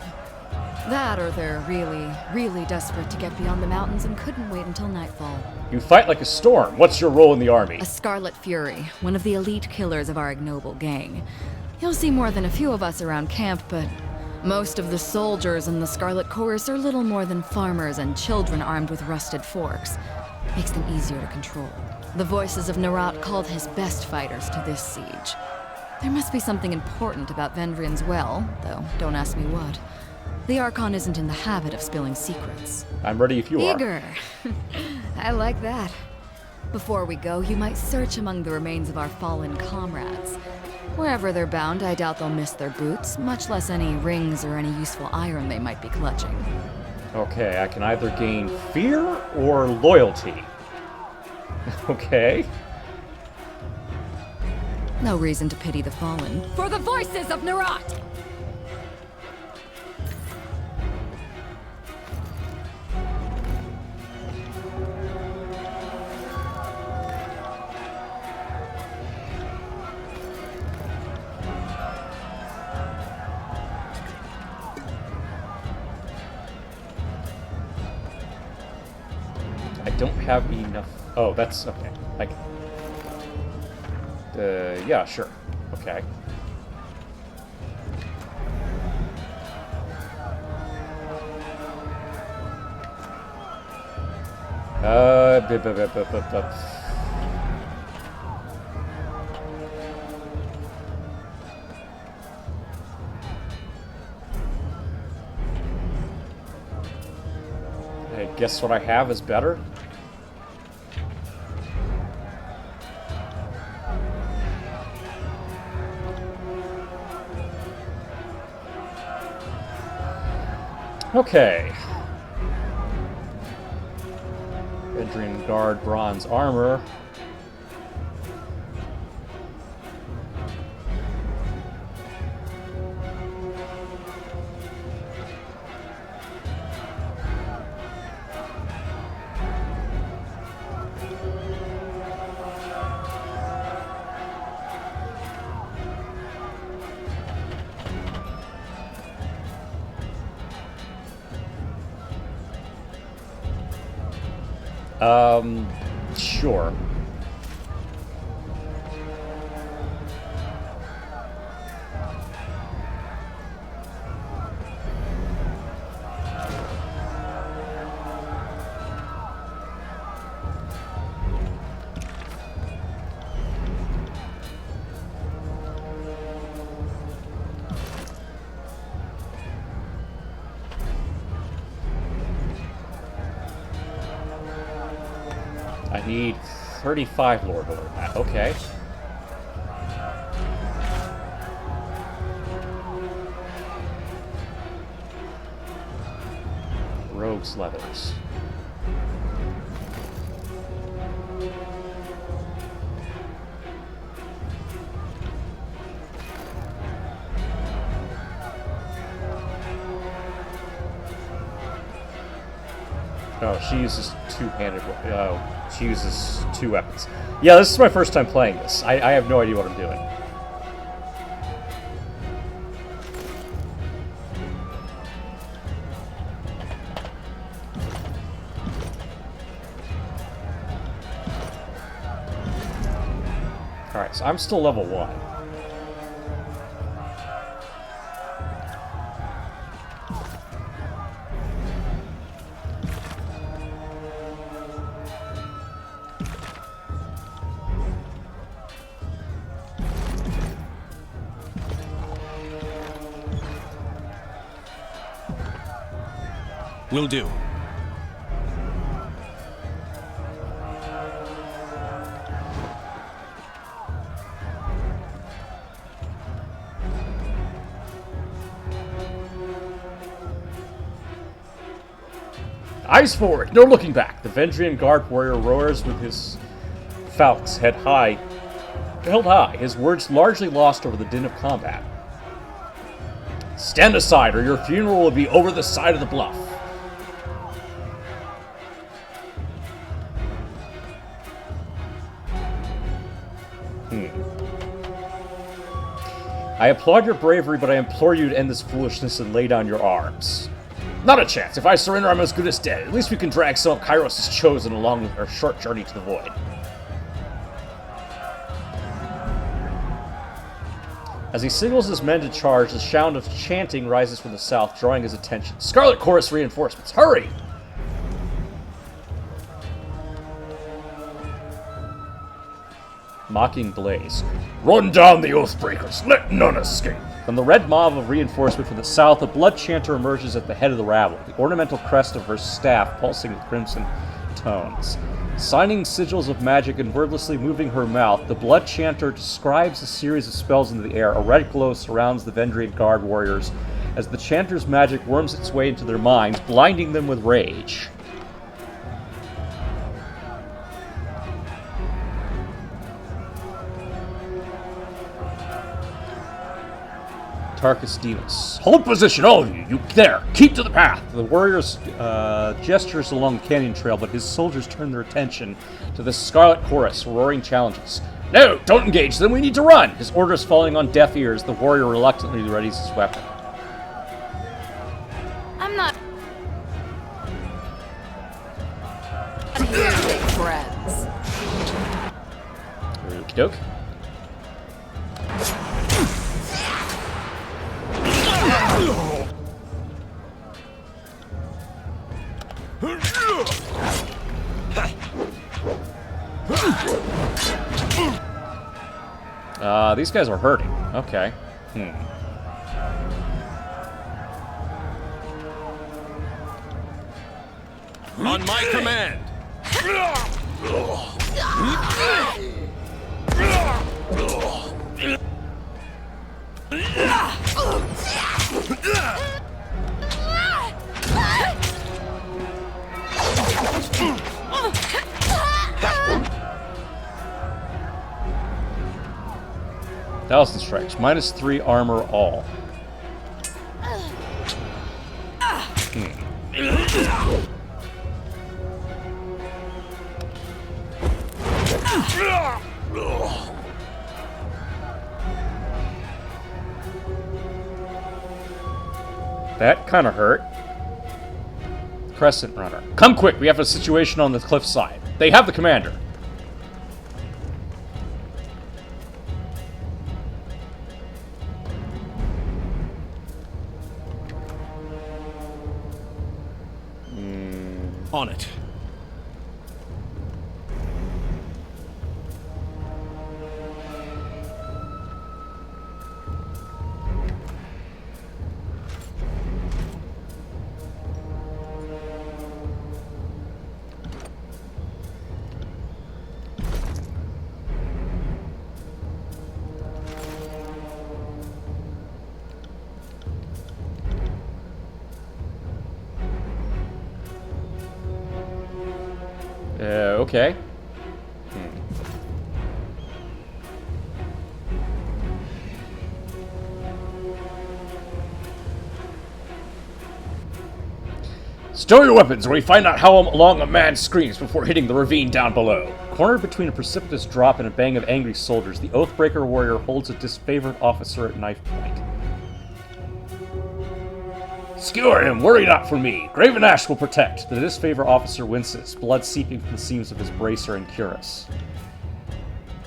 That or they're really desperate to get beyond the mountains and couldn't wait until nightfall. You fight like a storm. What's your role in the army? A Scarlet Fury, one of the elite killers of our ignoble gang. You'll see more than a few of us around camp, but Most of the soldiers in the Scarlet Chorus are little more than farmers and children armed with rusted forks. Makes them easier to control. The voices of Nerat called his best fighters to this siege. There must be something important about Vendrian's well, though don't ask me what. The Archon isn't in the habit of spilling secrets. I'm ready if you are. Eager. I like that. Before we go, you might search among the remains of our fallen comrades. Wherever they're bound, I doubt they'll miss their boots, much less any rings or any useful iron they might be clutching. Okay, I can either gain fear or loyalty. Okay. No reason to pity the fallen. For the voices of Nerat! I don't have enough... Oh, that's... okay. Yeah, sure. Okay. I guess what I have is better? Okay. Adrian Guard bronze armor. Sure. I need 35 Lord over that. Okay. Rogue's leathers. Oh, she uses two-handed. Oh, she uses two weapons. Yeah, this is my first time playing this. I have no idea what I'm doing. Alright, so I'm still level 1. Will do. Eyes forward, no looking back. The Vendrian Guard warrior roars with his falcons held high, his words largely lost over the din of combat. Stand aside, or your funeral will be over the side of the bluff. I applaud your bravery, but I implore you to end this foolishness and lay down your arms. Not a chance. If I surrender, I'm as good as dead. At least we can drag some of Kairos' chosen along with our short journey to the void. As he signals his men to charge, the sound of chanting rises from the south, drawing his attention. Scarlet Chorus reinforcements, hurry! Mocking blaze. Run down the Oathbreakers, let none escape! From the red mob of reinforcement from the south, a blood chanter emerges at the head of the rabble, the ornamental crest of her staff pulsing with crimson tones. Signing sigils of magic and wordlessly moving her mouth, the blood chanter describes a series of spells into the air. A red glow surrounds the Vendrian Guard warriors as the chanter's magic worms its way into their minds, blinding them with rage. Tarkus Demas. Hold position, all of you! You there! Keep to the path! The warriors gestures along the canyon trail, but his soldiers turn their attention to the Scarlet Chorus, roaring challenges. No! Don't engage them! We need to run! His orders falling on deaf ears, the warrior reluctantly readies his weapon. I'm not here to make friends. Okie doke. These guys are hurting. Okay. On my command! Thousand strikes. -3 armor all. That kind of hurt. Crescent Runner. Come quick, we have a situation on the cliffside. They have the commander. On it. Okay. Stow your weapons, or we find out how long a man screams before hitting the ravine down below. Cornered between a precipitous drop and a bang of angry soldiers, the Oathbreaker warrior holds a disfavored officer at knife point. Skewer him, worry not for me. Graven Ash will protect. The disfavored officer winces, blood seeping from the seams of his bracer and cuirass.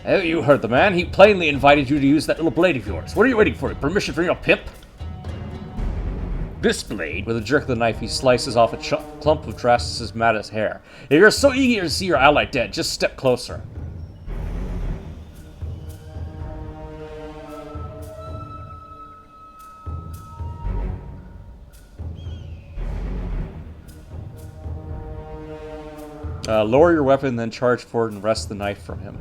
Oh, you heard the man. He plainly invited you to use that little blade of yours. What are you waiting for? Permission from your pimp? This blade, with a jerk of the knife, he slices off a clump of Drastus' maddest hair. If you're so eager to see your ally dead, just step closer. Lower your weapon, then charge forward and wrest the knife from him.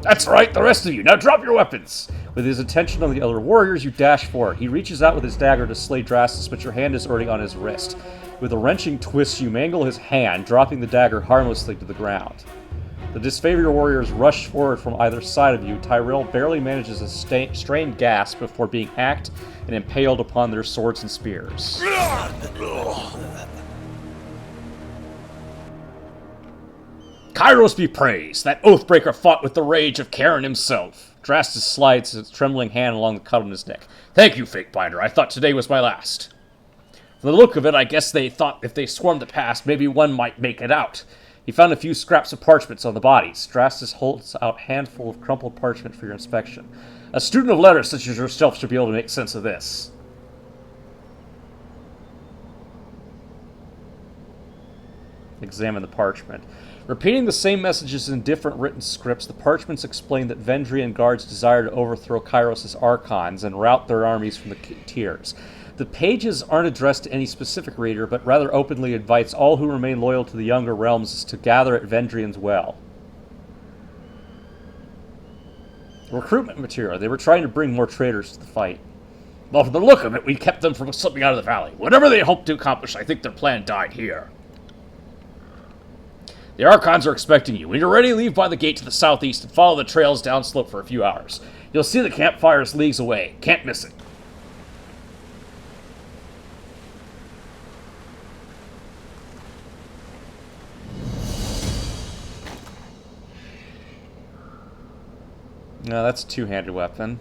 That's right, the rest of you. Now drop your weapons! With his attention on the other warriors, you dash forward. He reaches out with his dagger to slay Drastus, but your hand is already on his wrist. With a wrenching twist, you mangle his hand, dropping the dagger harmlessly to the ground. The disfavored warriors rush forward from either side of you. Tyrell barely manages a strained gasp before being hacked and impaled upon their swords and spears. Kairos be praised! That Oathbreaker fought with the rage of Charon himself. Drastus slides his trembling hand along the cut on his neck. Thank you, Fakebinder. I thought today was my last. From the look of it, I guess they thought if they swarmed the pass, maybe one might make it out. He found a few scraps of parchments on the bodies. Drastus holds out a handful of crumpled parchment for your inspection. A student of letters such as yourself should be able to make sense of this. Examine the parchment. Repeating the same messages in different written scripts, the parchments explain that Vendrian guards desire to overthrow Kairos' archons and rout their armies from the tiers. The pages aren't addressed to any specific reader, but rather openly invites all who remain loyal to the younger realms to gather at Vendrian's well. Recruitment material. They were trying to bring more traitors to the fight. Well, from the look of it, we kept them from slipping out of the valley. Whatever they hoped to accomplish, I think their plan died here. The Archons are expecting you. When you're ready, leave by the gate to the southeast and follow the trails downslope for a few hours. You'll see the campfires leagues away. Can't miss it. No, that's a two-handed weapon.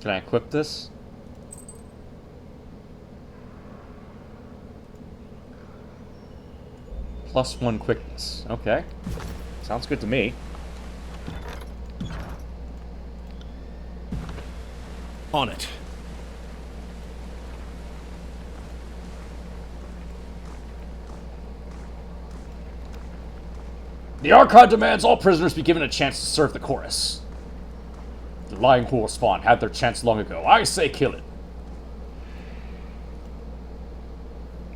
Can I equip this? +1 quickness. Okay. Sounds good to me. On it. The Archon demands all prisoners be given a chance to serve the chorus. The lying whore spawn had their chance long ago. I say kill it.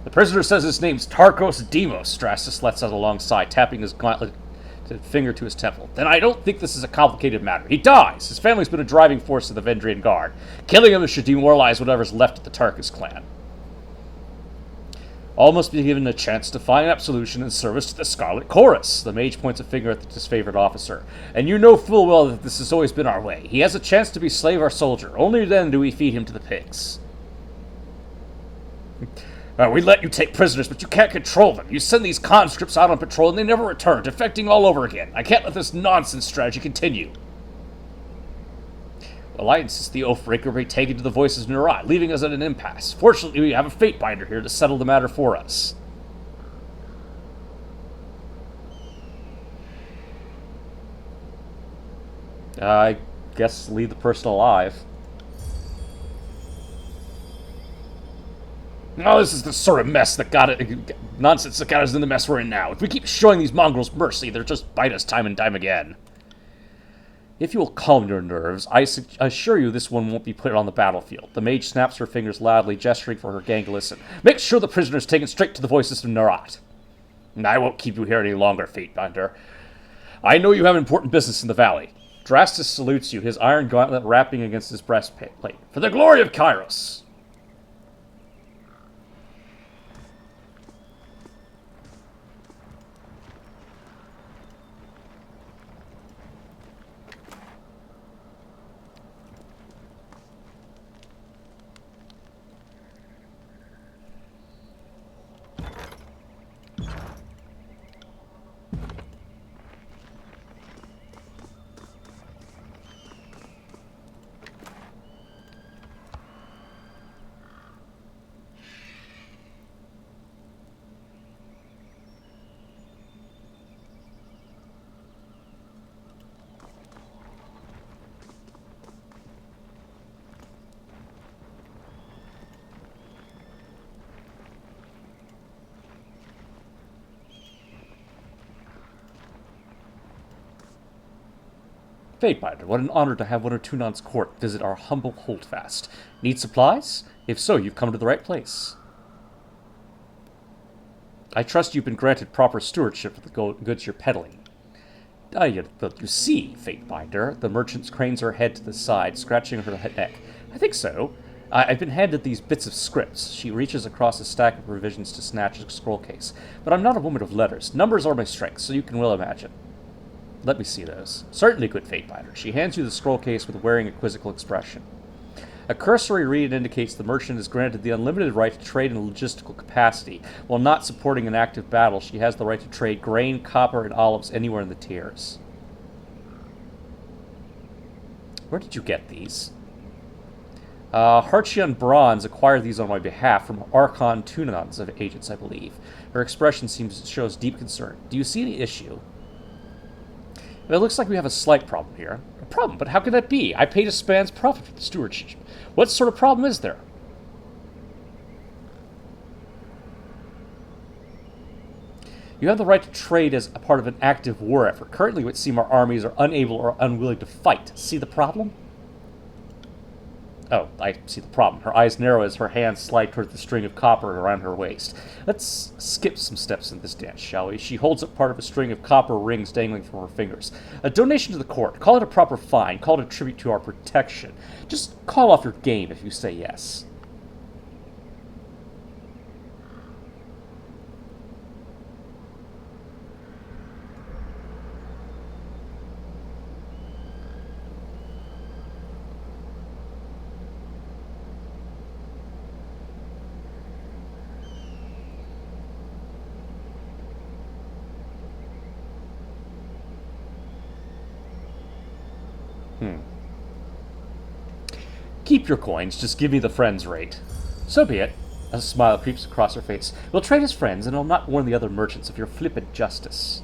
The prisoner says his name's Tarkos Demos, Drastus lets out alongside, tapping his gauntlet finger to his temple. Then I don't think this is a complicated matter. He dies. His family's been a driving force of the Vendrian Guard. Killing him should demoralize whatever's left of the Tarkus clan. All must be given a chance to find absolution and service to the Scarlet Chorus. The mage points a finger at the disfavored officer. And you know full well that this has always been our way. He has a chance to be slave or soldier. Only then do we feed him to the pigs. We let you take prisoners, but you can't control them. You send these conscripts out on patrol and they never return, defecting all over again. I can't let this nonsense strategy continue. Well, I insist the Oathbreaker be taken to the Voices of Nurat, leaving us at an impasse. Fortunately, we have a Fatebinder here to settle the matter for us. I guess leave the person alive. Oh, this is the sort of mess that got it. Nonsense that got us in the mess we're in now. If we keep showing these mongrels mercy, they'll just bite us time and time again. If you will calm your nerves, I assure you this one won't be put on the battlefield. The mage snaps her fingers loudly, gesturing for her gang to listen. Make sure the prisoner's taken straight to the Voices of Nurat. I won't keep you here any longer, Fatebinder. I know you have important business in the valley. Drastus salutes you, his iron gauntlet rapping against his breastplate. For the glory of Kairos! Fatebinder, what an honor to have one of Tunan's court visit our humble holdfast. Need supplies? If so, you've come to the right place. I trust you've been granted proper stewardship of the goods you're peddling. You see, Fatebinder. The merchant cranes her head to the side, scratching her neck. I think so. I've been handed these bits of scripts. She reaches across a stack of provisions to snatch a scroll case. But I'm not a woman of letters. Numbers are my strength, so you can well imagine. Let me see those. Certainly, good Fatebinder. She hands you the scroll case with a wearing a quizzical expression. A cursory read indicates the merchant is granted the unlimited right to trade in logistical capacity. While not supporting an active battle, she has the right to trade grain, copper, and olives anywhere in the tiers. Where did you get these? Harchion Bronze acquired these on my behalf from Archon Tunanon's of agents, I believe. Her expression shows deep concern. Do you see any issue? It looks like we have a slight problem here. A problem? But how could that be? I paid a span's profit for the stewardship. What sort of problem is there? You have the right to trade as a part of an active war effort. Currently, it would seem our armies are unable or unwilling to fight. See the problem? Oh, I see the problem. Her eyes narrow as her hands slide towards the string of copper around her waist. Let's skip some steps in this dance, shall we? She holds up part of a string of copper rings dangling from her fingers. A donation to the court. Call it a proper fine. Call it a tribute to our protection. Just call off your game if you say yes. Keep your coins, just give me the friends rate. So be it. A smile creeps across her face. We'll trade as friends, and I'll not warn the other merchants of your flippant justice.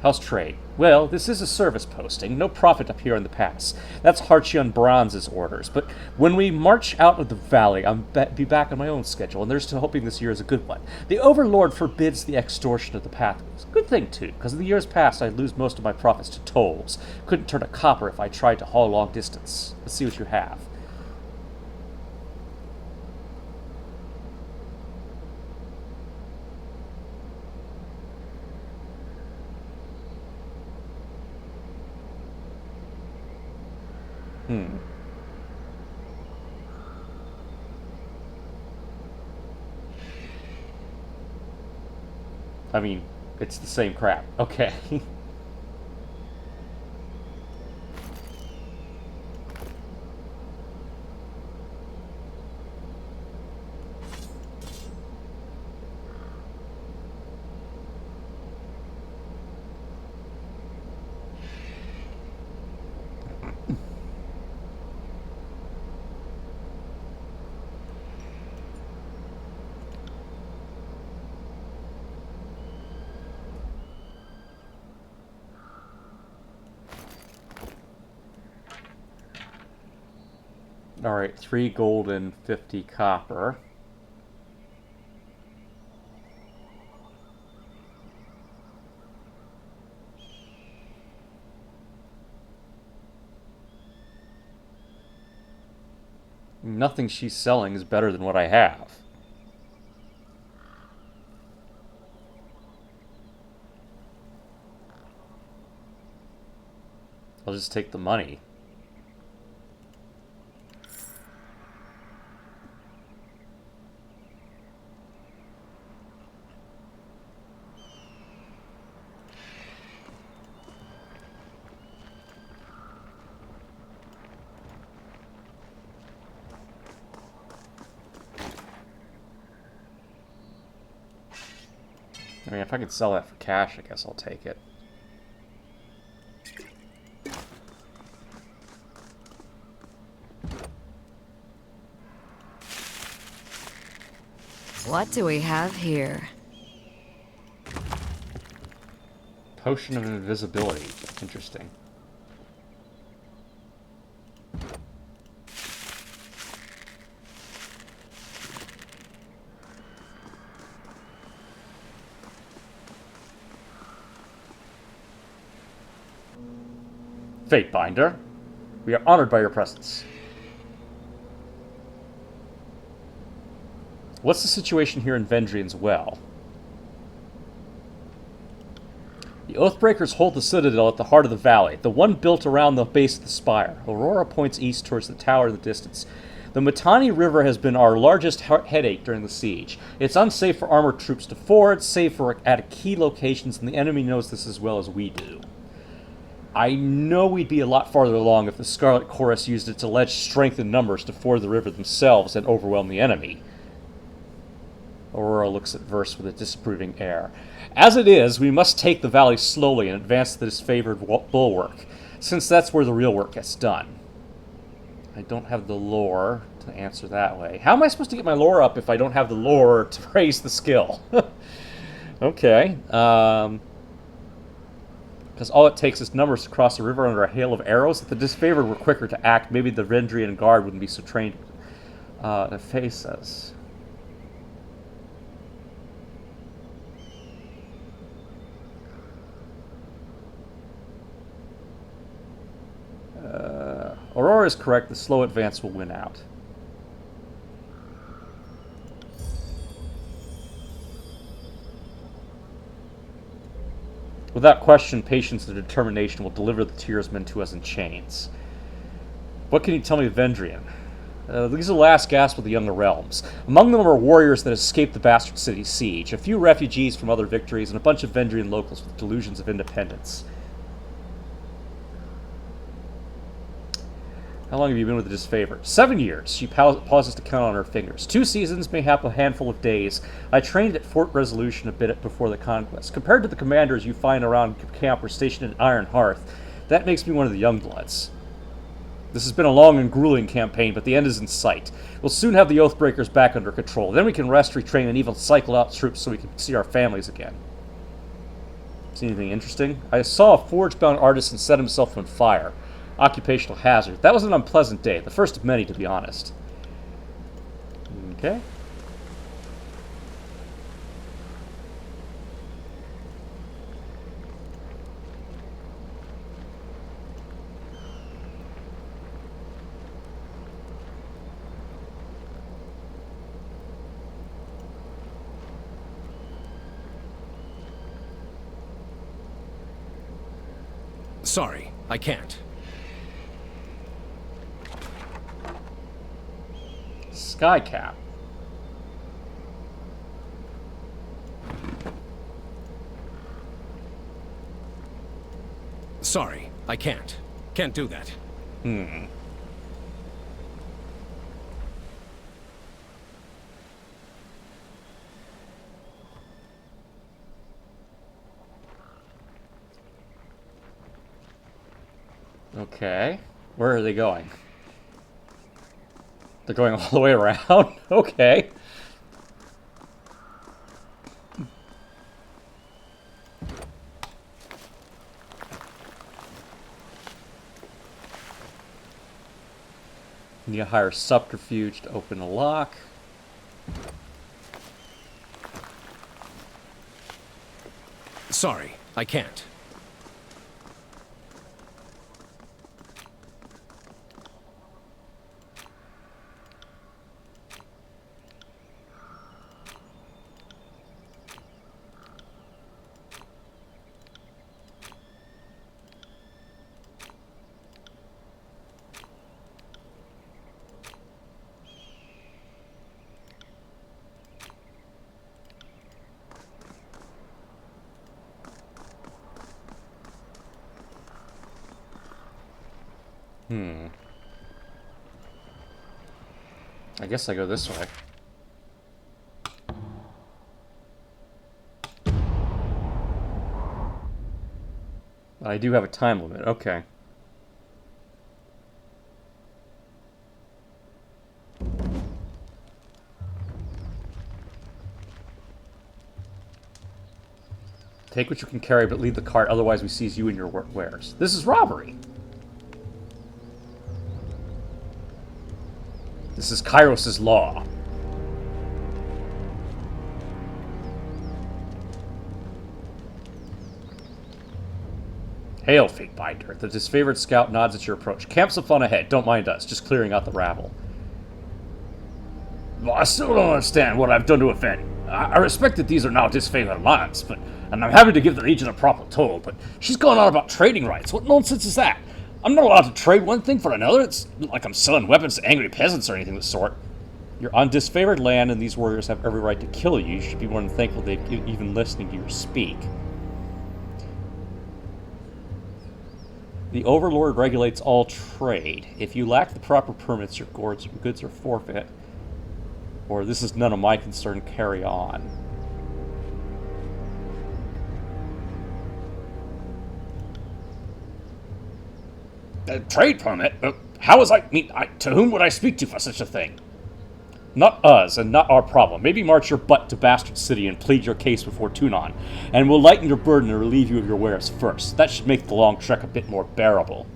How's trade? Well, this is a service posting. No profit up here in the pass. That's Harchion Bronze's orders. But when we march out of the valley, I'll be back on my own schedule, and there's to hoping this year is a good one. The Overlord forbids the extortion of the pathways. Good thing, too, because in the years past I'd lose most of my profits to tolls. Couldn't turn a copper if I tried to haul long distance. Let's see what you have. I mean, it's the same crap. Okay. Alright, 3 gold and 50 copper. Nothing she's selling is better than what I have. I'll just take the money. I mean, if I could sell that for cash, I guess I'll take it. What do we have here? Potion of invisibility. Interesting. Fatebinder, we are honored by your presence. What's the situation here in Vendrian's Well? The Oathbreakers hold the citadel at the heart of the valley, the one built around the base of the spire. Aurora points east towards the tower in the distance. The Mittani River has been our largest headache during the siege. It's unsafe for armored troops to ford, save for at key locations, and the enemy knows this as well as we do. I know we'd be a lot farther along if the Scarlet Chorus used its alleged strength in numbers to ford the river themselves and overwhelm the enemy. Aurora looks at Verse with a disapproving air. As it is, we must take the valley slowly and advance the disfavored bulwark, since that's where the real work gets done. I don't have the lore to answer that way. How am I supposed to get my lore up if I don't have the lore to raise the skill? Okay. Because all it takes is numbers to cross the river under a hail of arrows. If the disfavored were quicker to act, maybe the Vendrian Guard wouldn't be so trained to face us. Aurora is correct. The slow advance will win out. Without question, patience and determination will deliver the Tearsmen to us in chains. What can you tell me of Vendrian? These are the last gasp of the Younger Realms. Among them are warriors that escaped the Bastard City siege, a few refugees from other victories, and a bunch of Vendrian locals with delusions of independence. How long have you been with the disfavored? 7 years. She pauses to count on her fingers. 2 seasons, mayhap a handful of days. I trained at Fort Resolution a bit before the conquest. Compared to the commanders you find around camp or stationed at Iron Hearth, that makes me one of the young bloods. This has been a long and grueling campaign, but the end is in sight. We'll soon have the Oathbreakers back under control. Then we can rest, retrain, and even cycle out troops so we can see our families again. See anything interesting? I saw a forge-bound artisan set himself on fire. Occupational hazard. That was an unpleasant day. The first of many, to be honest. Okay. Sorry, I can't. Skycap. Sorry, I can't. Can't do that. Okay. Where are they going? They're going all the way around? Okay. Need to hire subterfuge to open a lock. Sorry, I can't. I guess I go this way. But I do have a time limit. Okay. Take what you can carry, but leave the cart, otherwise we seize you and your wares. This is robbery! This is Kairos' law. Hail, Fate Binder. The disfavored scout nods at your approach. Camp's a fun ahead. Don't mind us. Just clearing out the rabble. Well, I still don't understand what I've done to offend. I respect that these are now disfavored lands, and I'm happy to give the Legion a proper toll, but she's going on about trading rights. What nonsense is that? I'm not allowed to trade one thing for another. It's not like I'm selling weapons to angry peasants or anything of the sort. You're on disfavored land, and these warriors have every right to kill you. You should be more than thankful they're even listening to you speak. The Overlord regulates all trade. If you lack the proper permits, your goods are forfeit. Or this is none of my concern, carry on. A trade permit? How was to whom would I speak to for such a thing? Not us, and not our problem. Maybe march your butt to Bastard City and plead your case before Tunon, and we'll lighten your burden and relieve you of your wares first. That should make the long trek a bit more bearable.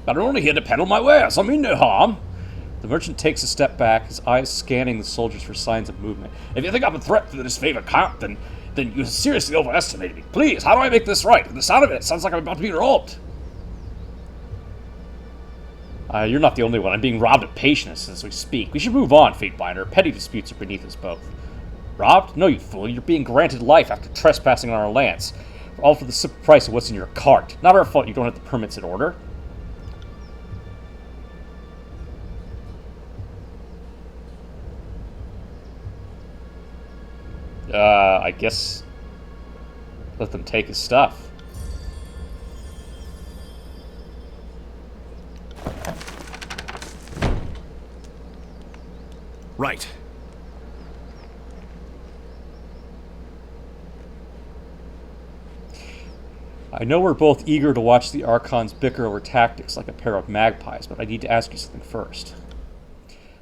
But I'm only here to peddle my wares. I mean no harm. The merchant takes a step back, his eyes scanning the soldiers for signs of movement. If you think I'm a threat to the disfavored count, then you seriously overestimate me. Please, how do I make this right? The sound of it sounds like I'm about to be robbed. You're not the only one. I'm being robbed of patience as we speak. We should move on, Fatebinder. Petty disputes are beneath us both. Robbed? No, you fool. You're being granted life after trespassing on our lands. All for the simple price of what's in your cart. Not our fault you don't have the permits in order. I guess let them take his stuff. Right. I know we're both eager to watch the Archons bicker over tactics like a pair of magpies, but I need to ask you something first.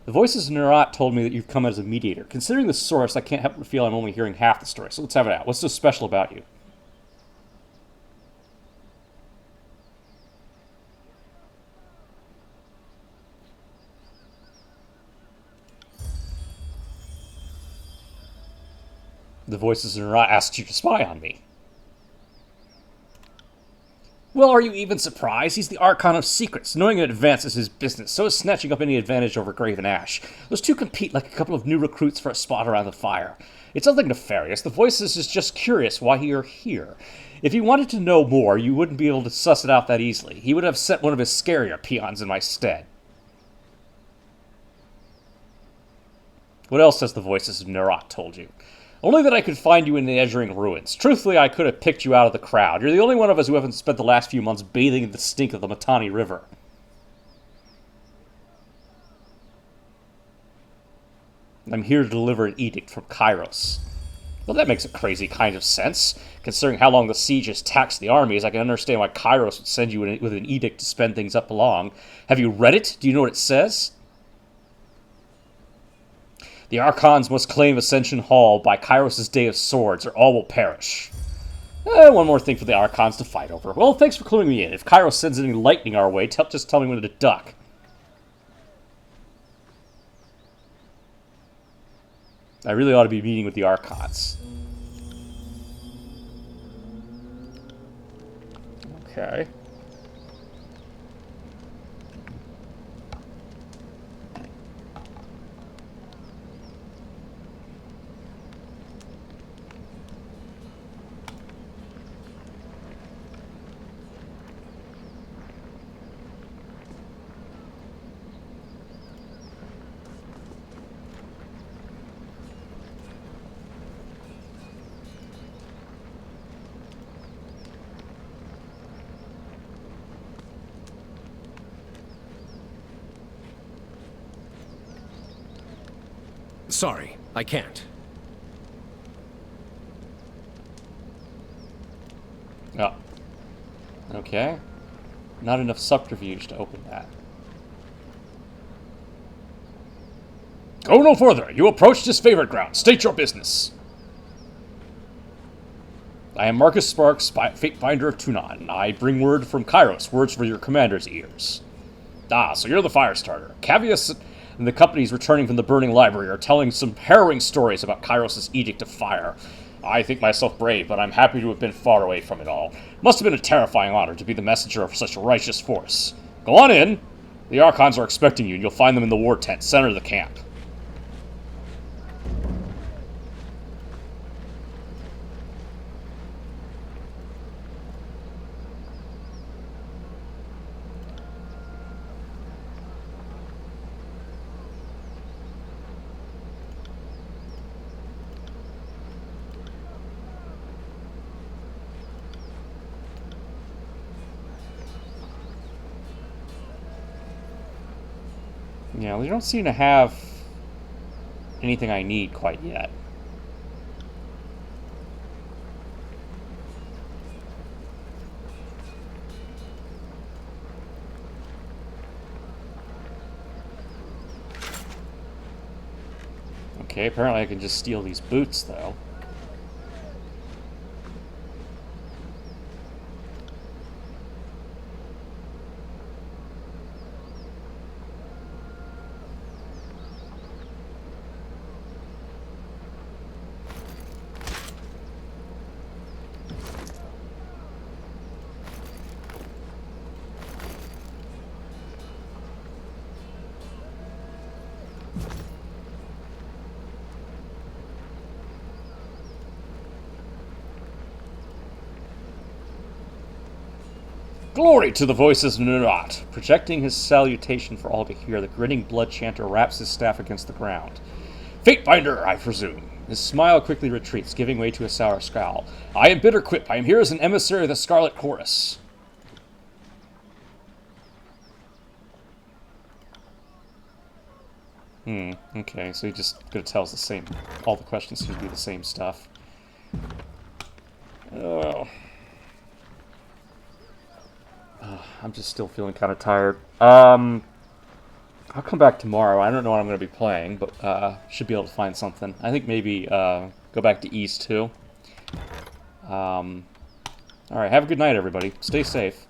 The voices in Nerat told me that you've come as a mediator. Considering the source, I can't help but feel I'm only hearing half the story, so let's have it out. What's so special about you? The voices in Nerat asked you to spy on me. Well, are you even surprised? He's the Archon of Secrets. Knowing in advance is his business, so is snatching up any advantage over Graven Ash. Those two compete like a couple of new recruits for a spot around the fire. It's nothing nefarious. The Voices is just curious why you're here. If he wanted to know more, you wouldn't be able to suss it out that easily. He would have sent one of his scarier peons in my stead. What else has the Voices of Nerat told you? Only that I could find you in the Edgering Ruins. Truthfully, I could have picked you out of the crowd. You're the only one of us who haven't spent the last few months bathing in the stink of the Matani River. I'm here to deliver an edict from Kairos. Well, that makes a crazy kind of sense. Considering how long the siege has taxed the armies, I can understand why Kairos would send you with an edict to spend things up along. Have you read it? Do you know what it says? The Archons must claim Ascension Hall by Kairos' Day of Swords, or all will perish. One more thing for the Archons to fight over. Well, thanks for cluing me in. If Kairos sends any lightning our way, just tell me when to duck. I really ought to be meeting with the Archons. Okay. Sorry, I can't. Oh. Okay. Not enough subterfuge to open that. Go no further. You approach disfavored ground. State your business. I am Marcus Sparks, Fatebinder of Tunon. I bring word from Kairos, words for your commander's ears. Ah, so you're the Firestarter. Cavius and the companies returning from the burning library are telling some harrowing stories about Kairos' edict of fire. I think myself brave, but I'm happy to have been far away from it all. Must have been a terrifying honor to be the messenger of such a righteous force. Go on in. The Archons are expecting you, and you'll find them in the war tent, center of the camp. Yeah, we don't seem to have anything I need quite yet. Okay, apparently I can just steal these boots, though. Glory to the voices of Nurat! Projecting his salutation for all to hear, the grinning blood chanter raps his staff against the ground. Fatebinder, I presume. His smile quickly retreats, giving way to a sour scowl. I am Bitterquip. I am here as an emissary of the Scarlet Chorus. Okay, so he just gonna tell us the same. All the questions seem to be the same stuff. Oh. I'm just still feeling kind of tired. I'll come back tomorrow. I don't know what I'm going to be playing, but should be able to find something. I think maybe go back to East too. All right, have a good night, everybody. Stay safe.